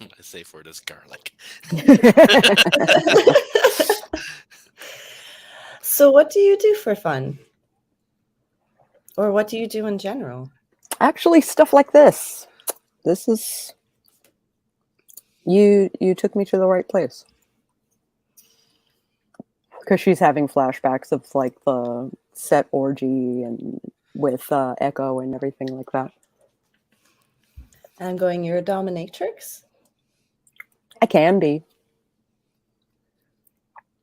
my safe word is garlic. So what do you do for fun? Or what do you do in general? Actually, stuff like this. This is... You took me to the right place. Because she's having flashbacks of like the set orgy and with Echo and everything like that. I'm going, you're a dominatrix? I can be.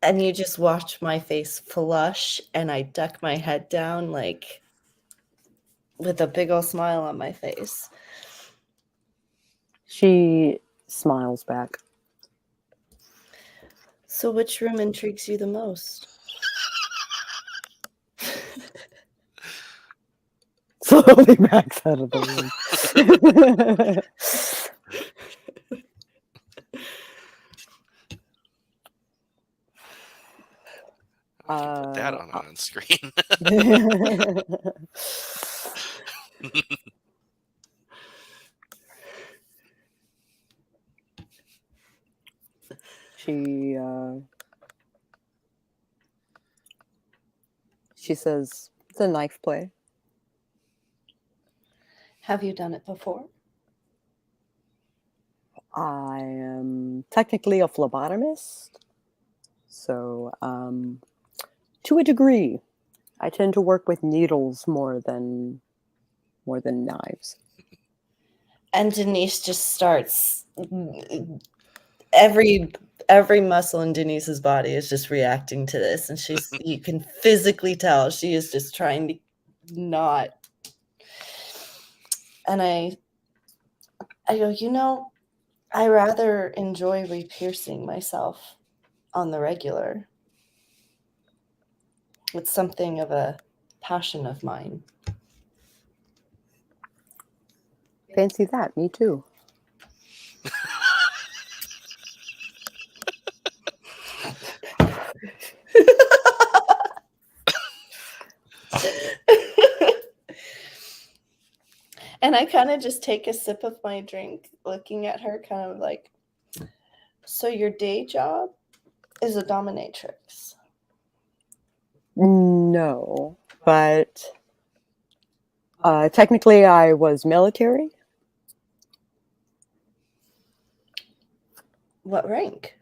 And you just watch my face flush and I duck my head down like with a big old smile on my face. She smiles back. So which room intrigues you the most? Slowly backs out of the room. Put that on screen. She says, it's a knife play. Have you done it before? I am technically a phlebotomist. So, to a degree, I tend to work with needles more than knives. And Denise just starts every muscle in Denise's body is just reacting to this, and you can physically tell she is just trying to not. And I go, I rather enjoy re-piercing myself on the regular. It's something of a passion of mine. Fancy that, me too. And I kind of just take a sip of my drink, looking at her kind of like, so your day job is a dominatrix? No, but technically I was military. What rank?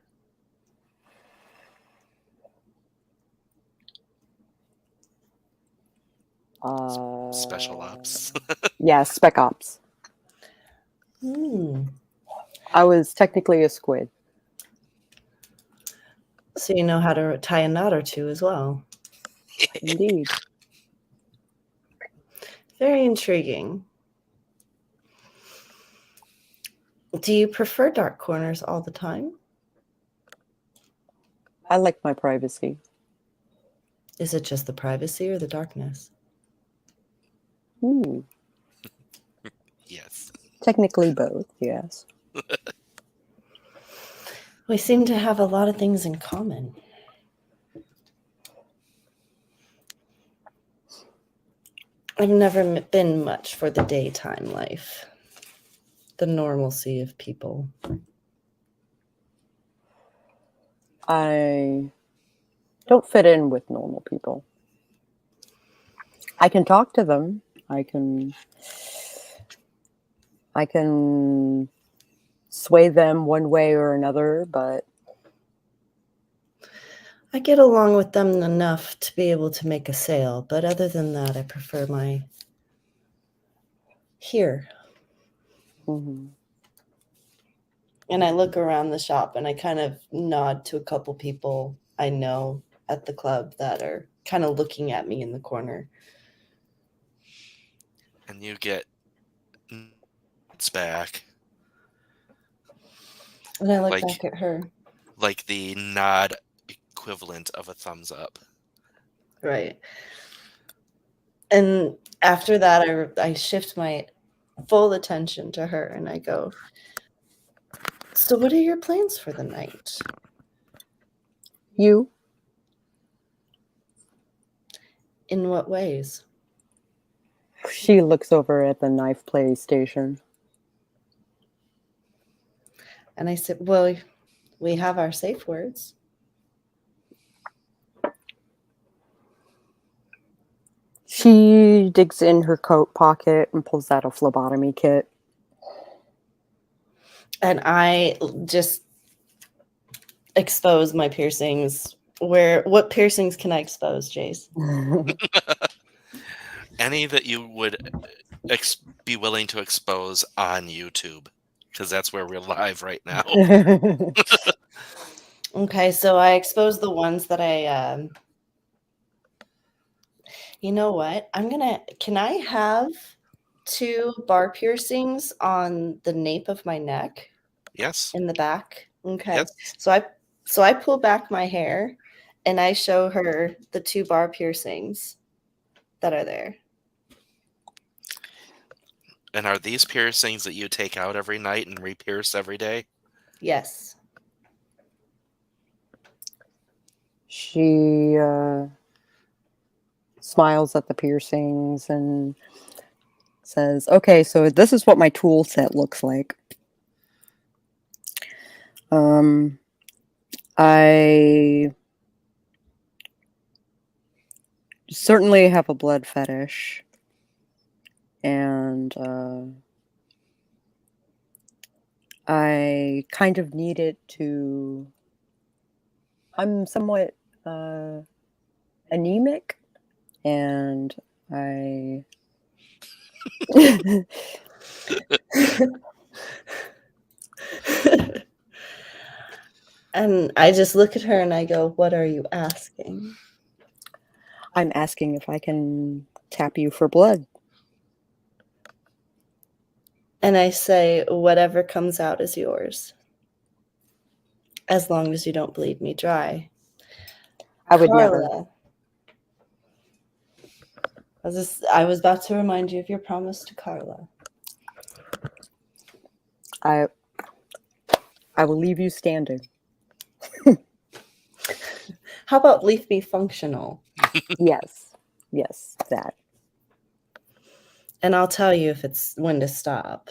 Special ops. Yeah, spec ops. I was technically a squid. So you know how to tie a knot or two as well. Indeed. Very intriguing. Do you prefer dark corners all the time? I like my privacy. Is it just the privacy or the darkness? Yes. Technically both, yes. We seem to have a lot of things in common. I've never been much for the daytime life, the normalcy of people. I don't fit in with normal people. I can talk to them. I can sway them one way or another, but I get along with them enough to be able to make a sale, but other than that, I prefer my here. mhm. And I look around the shop and I kind of nod to a couple people I know at the club that are kind of looking at me in the corner. And you get it's back. And I look Like- back at her. Like the nod equivalent of a thumbs up. Right. And after that, I shift my full attention to her and I go, so what are your plans for the night? You? In what ways? She looks over at the knife play station. And I said, well, we have our safe words. She digs in her coat pocket and pulls out a phlebotomy kit. And I just expose my piercings. What piercings can I expose, Jayce? Any that you would be willing to expose on YouTube, because that's where we're live right now. Okay, so I expose the ones that I you know what? Can I have 2 bar piercings on the nape of my neck Yes. in the back? Okay. Yes. So I pull back my hair and I show her the 2 bar piercings that are there. And are these piercings that you take out every night and re-pierce every day? Yes. She smiles at the piercings and says, okay, so this is what my tool set looks like. I certainly have a blood fetish, and I kind of need it to... I'm somewhat anemic, and I... And I just look at her and I go, what are you asking? I'm asking if I can tap you for blood. And I say, whatever comes out is yours. As long as you don't bleed me dry. I would never. Carla, I was about to remind you of your promise to Carla. I will leave you standing. How about leave me functional? Yes, that. And I'll tell you if it's when to stop.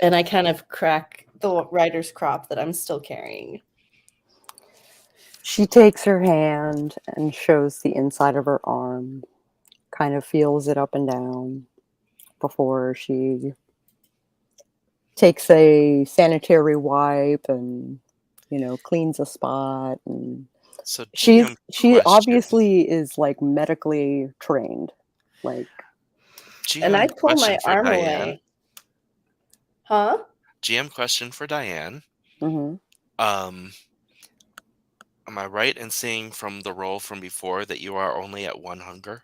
And I kind of crack the writer's crop that I'm still carrying. She takes her hand and shows the inside of her arm, kind of feels it up and down before she takes a sanitary wipe and, cleans a spot. And So she question. obviously is like medically trained. Like, And I GM pull my question for arm Diane. away. Huh? GM question for Diane. mhm. Am I right in seeing from the roll from before that you are only at 1 hunger?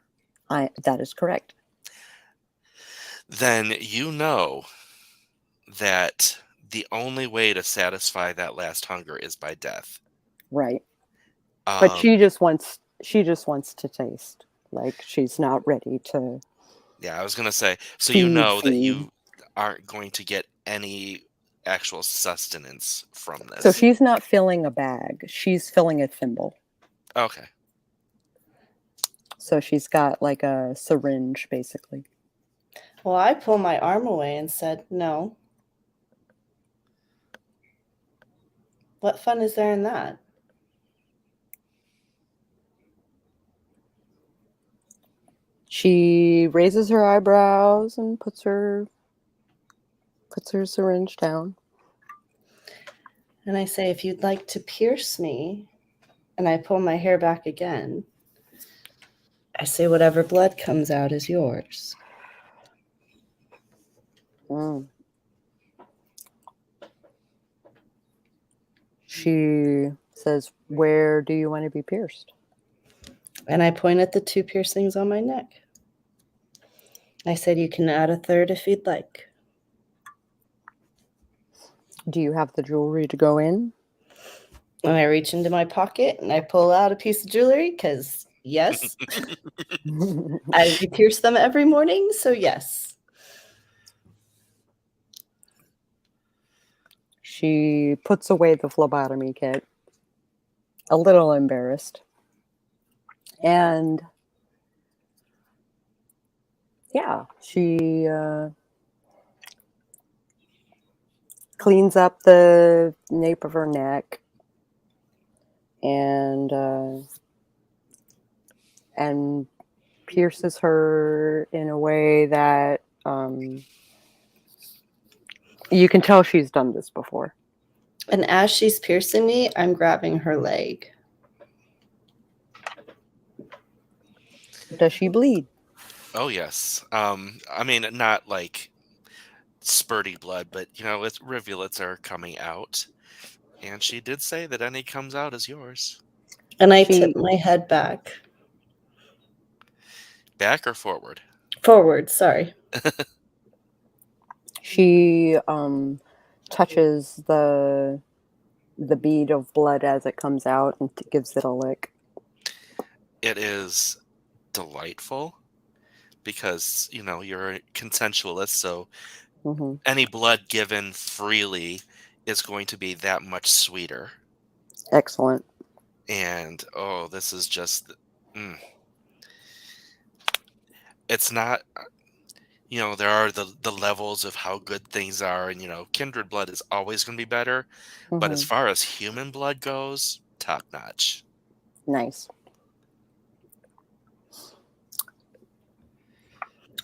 That is correct. Then you know that the only way to satisfy that last hunger is by death. Right. But she just wants to taste. Like, she's not ready to... Yeah, I was going to say, so you know that feed. you aren't going to get any actual sustenance from this. So she's not filling a bag. She's filling a thimble. Okay. So she's got like a syringe, basically. Well, I pull my arm away and said, no. What fun is there in that? She raises her eyebrows and puts her syringe down. And I say, if you'd like to pierce me, and I pull my hair back again, I say, whatever blood comes out is yours. Mm. She says, where do you want to be pierced? And I point at the 2 piercings on my neck. I said, you can add a 3rd if you'd like. Do you have the jewelry to go in? And I reach into my pocket and I pull out a piece of jewelry because, yes, I pierce them every morning, so yes. She puts away the phlebotomy kit, a little embarrassed. And yeah, she cleans up the nape of her neck and pierces her in a way that you can tell she's done this before. And as she's piercing me, I'm grabbing her leg. Does she bleed? Oh yes. I mean, not like spurty blood, but rivulets are coming out, and she did say that any comes out is yours. And I tip my head back. Back or forward? Forward, sorry. She touches the bead of blood as it comes out and gives it a lick. It is delightful because you're a consensualist, so any blood given freely is going to be that much sweeter. Excellent. And this is just it's not there are the levels of how good things are, and kindred blood is always going to be better, but as far as human blood goes, top notch. Nice.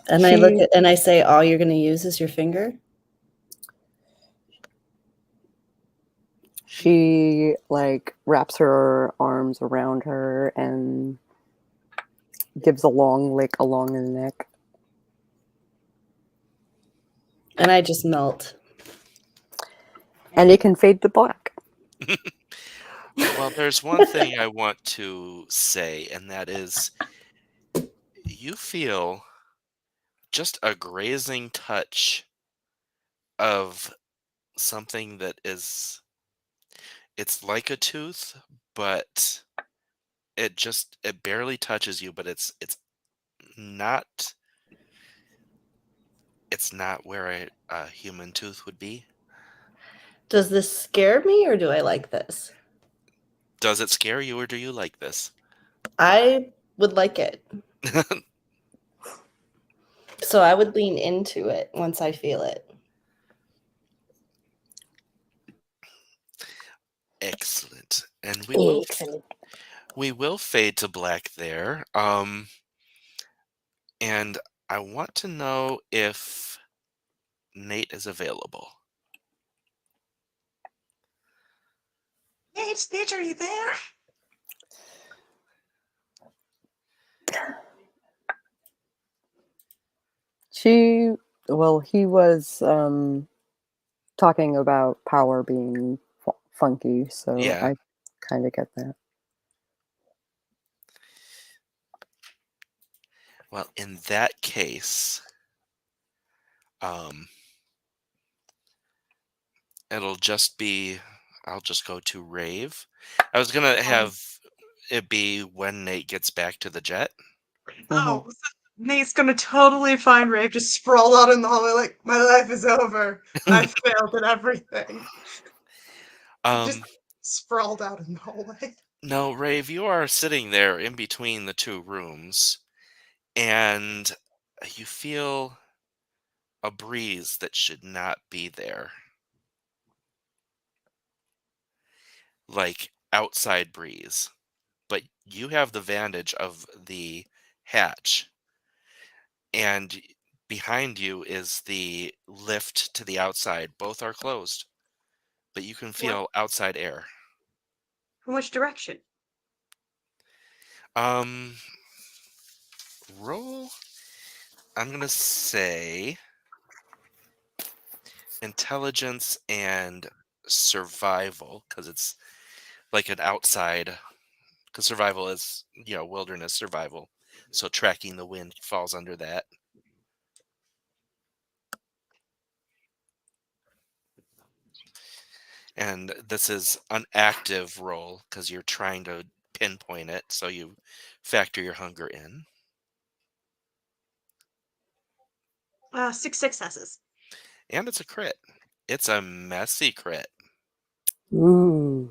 And I look at and I say, all you're going to use is your finger? She wraps her arms around her and gives a long lick along the neck. And I just melt. And it can fade to black. Well, there's one thing I want to say, and that is you feel just a grazing touch of something that it's like a tooth, but it barely touches you, but it's not where a human tooth would be. Does this scare me, or do I like this? Does it scare you, or do you like this? I would like it. So I would lean into it once I feel it. Excellent. And we will fade to black there. And I want to know if Nate is available. Nate, are you there? He was talking about power being funky, so Yeah. I kind of get that. Well, in that case, it'll just be, I'll just go to Rave. I was going to have it be when Nate gets back to the jet. Oh, so Nate's gonna totally find Rave just sprawled out in the hallway like, my life is over. I failed at everything. Just sprawled out in the hallway. No, Rave, you are sitting there in between the two rooms, and you feel a breeze that should not be there. Like outside breeze. But you have the vantage of the hatch. And behind you is the lift to the outside. Both are closed. But you can feel outside air. From which direction? Roll. I'm going to say intelligence and survival, because it's like an outside, because survival is, wilderness survival. So tracking the wind falls under that. And this is an active roll because you're trying to pinpoint it, so you factor your hunger in. 6 successes. And it's a crit. It's a messy crit. Ooh,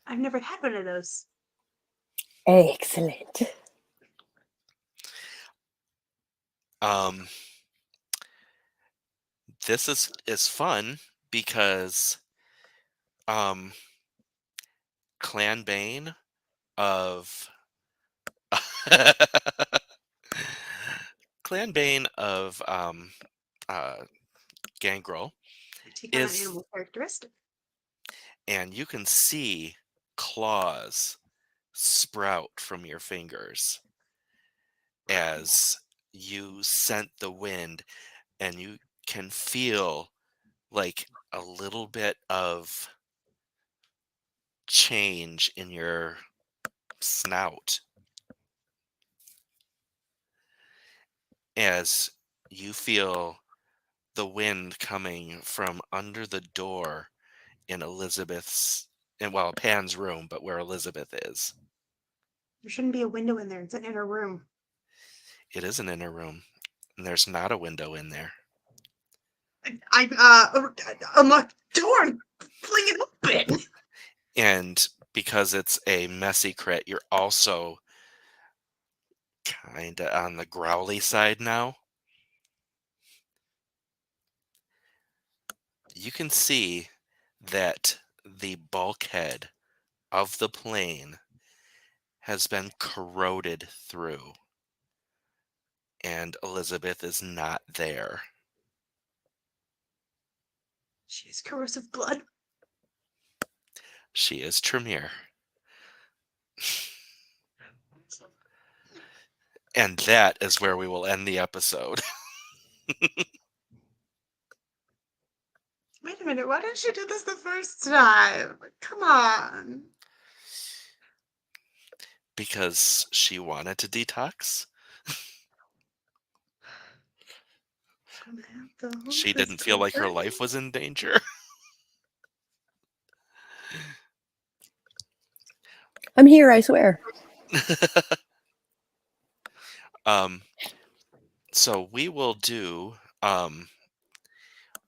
I've never had one of those. excellent. This is fun because Clan Bane of Clan Bane of Gangrel Take on an is, animal characteristic. and you can see claws sprout from your fingers as you scent the wind, and you can feel like a little bit of change in your snout as you feel the wind coming from under the door in Pan's room, but where Elizabeth is. There shouldn't be a window in there. It's an inner room. It is an inner room, and there's not a window in there. I'm a door. I'm pulling it open. And because it's a messy crit, you're also kind of on the growly side now. You can see that the bulkhead of the plane has been corroded through, and Elizabeth is not there. She has corrosive blood. She is Tremere. And that is where we will end the episode. Wait a minute. Why didn't you do this the first time? Come on. Because she wanted to detox. She didn't feel like her life was in danger. I'm here, I swear. So we will do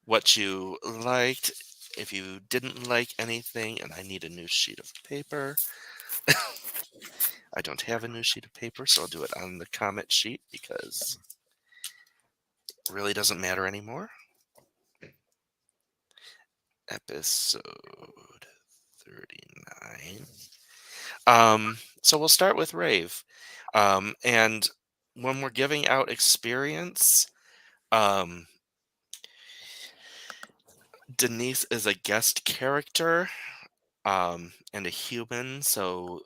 what you liked. If you didn't like anything, and I need a new sheet of paper. I don't have a new sheet of paper, so I'll do it on the Comet sheet because it really doesn't matter anymore. Episode 39. So we'll start with Rave. And when we're giving out experience, Denise is a guest character and a human, so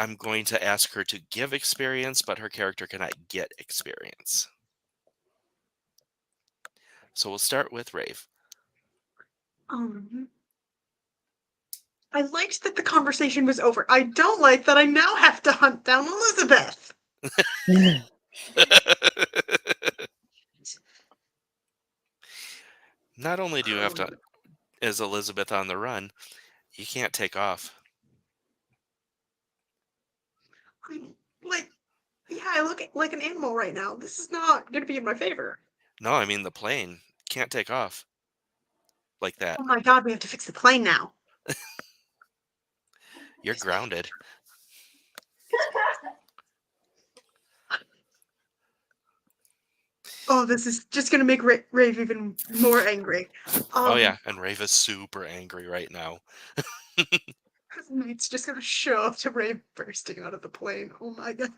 I'm going to ask her to give experience, but her character cannot get experience. So we'll start with Rave. I liked that the conversation was over. I don't like that I now have to hunt down Elizabeth. Not only do you have to, is Elizabeth on the run, you can't take off. I look like an animal right now. This is not going to be in my favor. No, I mean the plane can't take off like that. Oh my god, we have to fix the plane now. You're grounded. Oh, this is just gonna make Rave even more angry. Oh yeah, and Rave is super angry right now. His mate's just gonna show up to Rave bursting out of the plane. Oh my gosh.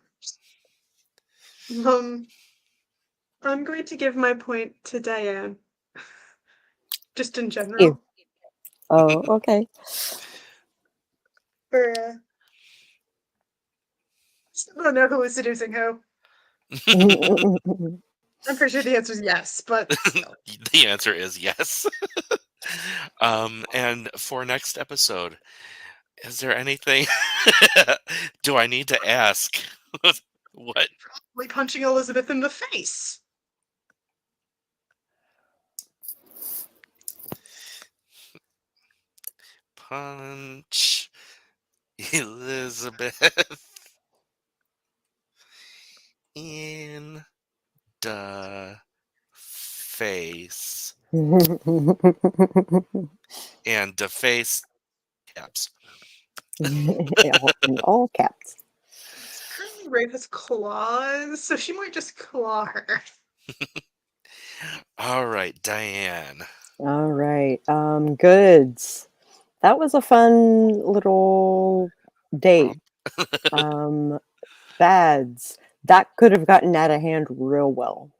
I'm going to give my point to Diane. Just in general. You. Oh, okay. For I don't know who is seducing who. I'm pretty sure the answer is yes, but still. The answer is yes. And for next episode, is there anything? Do I need to ask? What? Probably punching Elizabeth in the face. Punch Elizabeth in the face. And deface caps. In all caps. Currently, Rave has claws, so she might just claw her. All right, Diane. All right. Goods. That was a fun little date. Bads. That could have gotten out of hand real well.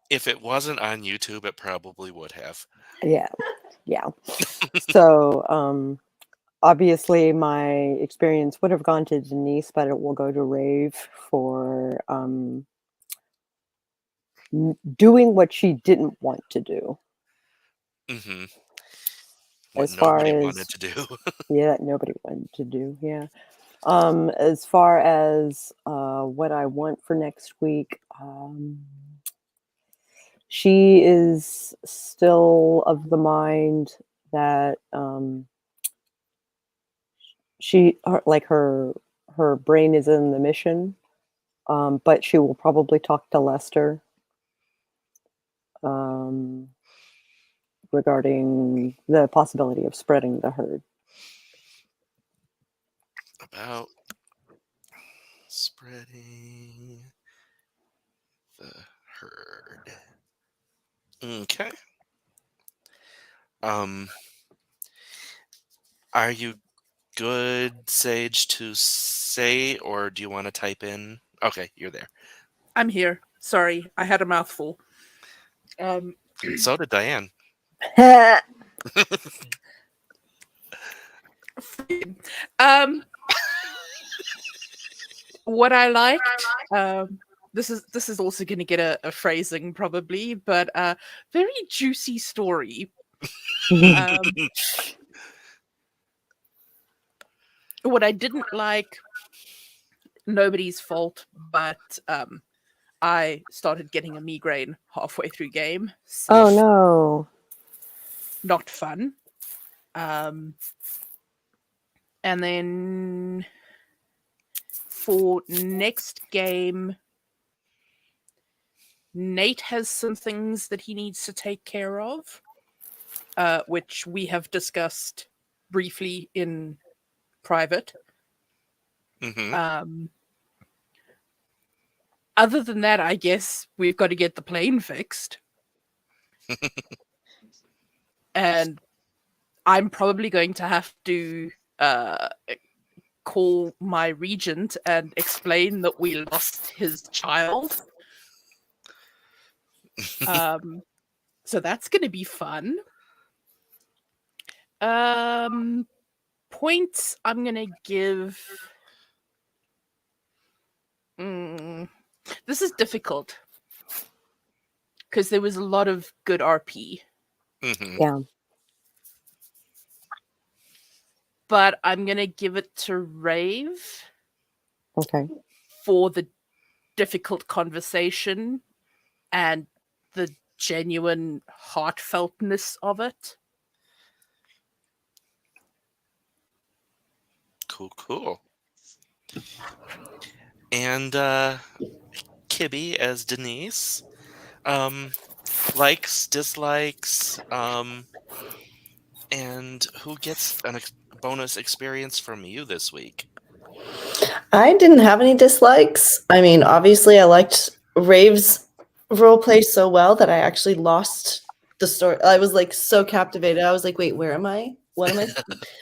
If it wasn't on YouTube, it probably would have. Yeah. So, obviously, my experience would have gone to Denise, but it will go to Rave for doing what she didn't want to do. Mm-hmm. What As far nobody as wanted to do. yeah, nobody wanted to do. Yeah. As far as what I want for next week, she is still of the mind that her brain is in the mission, but she will probably talk to Lester regarding the possibility of spreading the herd. About spreading the herd. Okay. Are you good, Sage, to say, or do you want to type in? Okay, you're there. I'm here. Sorry, I had a mouthful. So did Diane. What I liked, this is also going to get a phrasing probably, but very juicy story. What I didn't like, nobody's fault, but I started getting a migraine halfway through game. So Oh no. not fun. And then for next game, Nate has some things that he needs to take care of, which we have discussed briefly in private. Mm-hmm. Other than that, I guess we've got to get the plane fixed. And I'm probably going to have to call my regent and explain that we lost his child. So that's going to be fun. Points I'm going to give... This is difficult. Because there was a lot of good RP. Mm-hmm. Yeah. But I'm going to give it to Rave. Okay. For the difficult conversation and the genuine heartfeltness of it. Cool. And Kibby as Denise. Likes, dislikes, And who gets a bonus experience from you this week? I didn't have any dislikes. I mean, obviously, I liked Rave's roleplay so well that I actually lost the story. I was like so captivated. I was like, "Wait, where am I? What am I?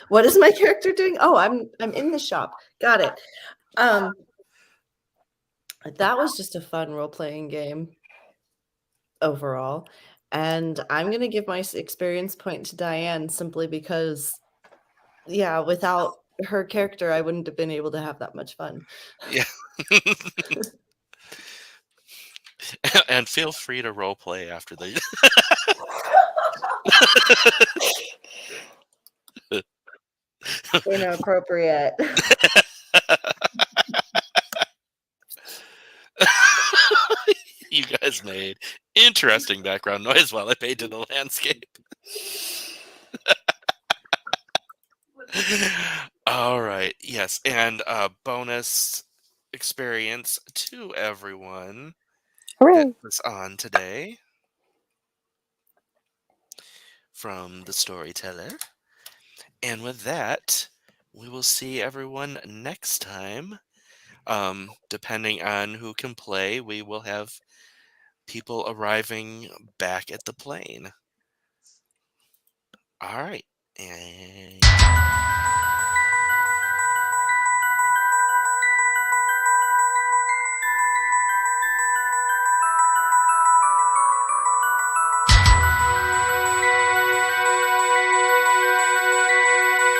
What is my character doing? Oh, I'm in the shop. Got it." That was just a fun role-playing game overall, and I'm gonna give my experience point to Diane simply because, yeah, without her character, I wouldn't have been able to have that much fun. Yeah. And feel free to roleplay after the. Inappropriate. You guys made interesting background noise while I painted the landscape. All right. Yes, and bonus experience to everyone Hooray! that was on today from the Storyteller. And with that, we will see everyone next time. Depending on who can play, we will have people arriving back at the plane. All right. And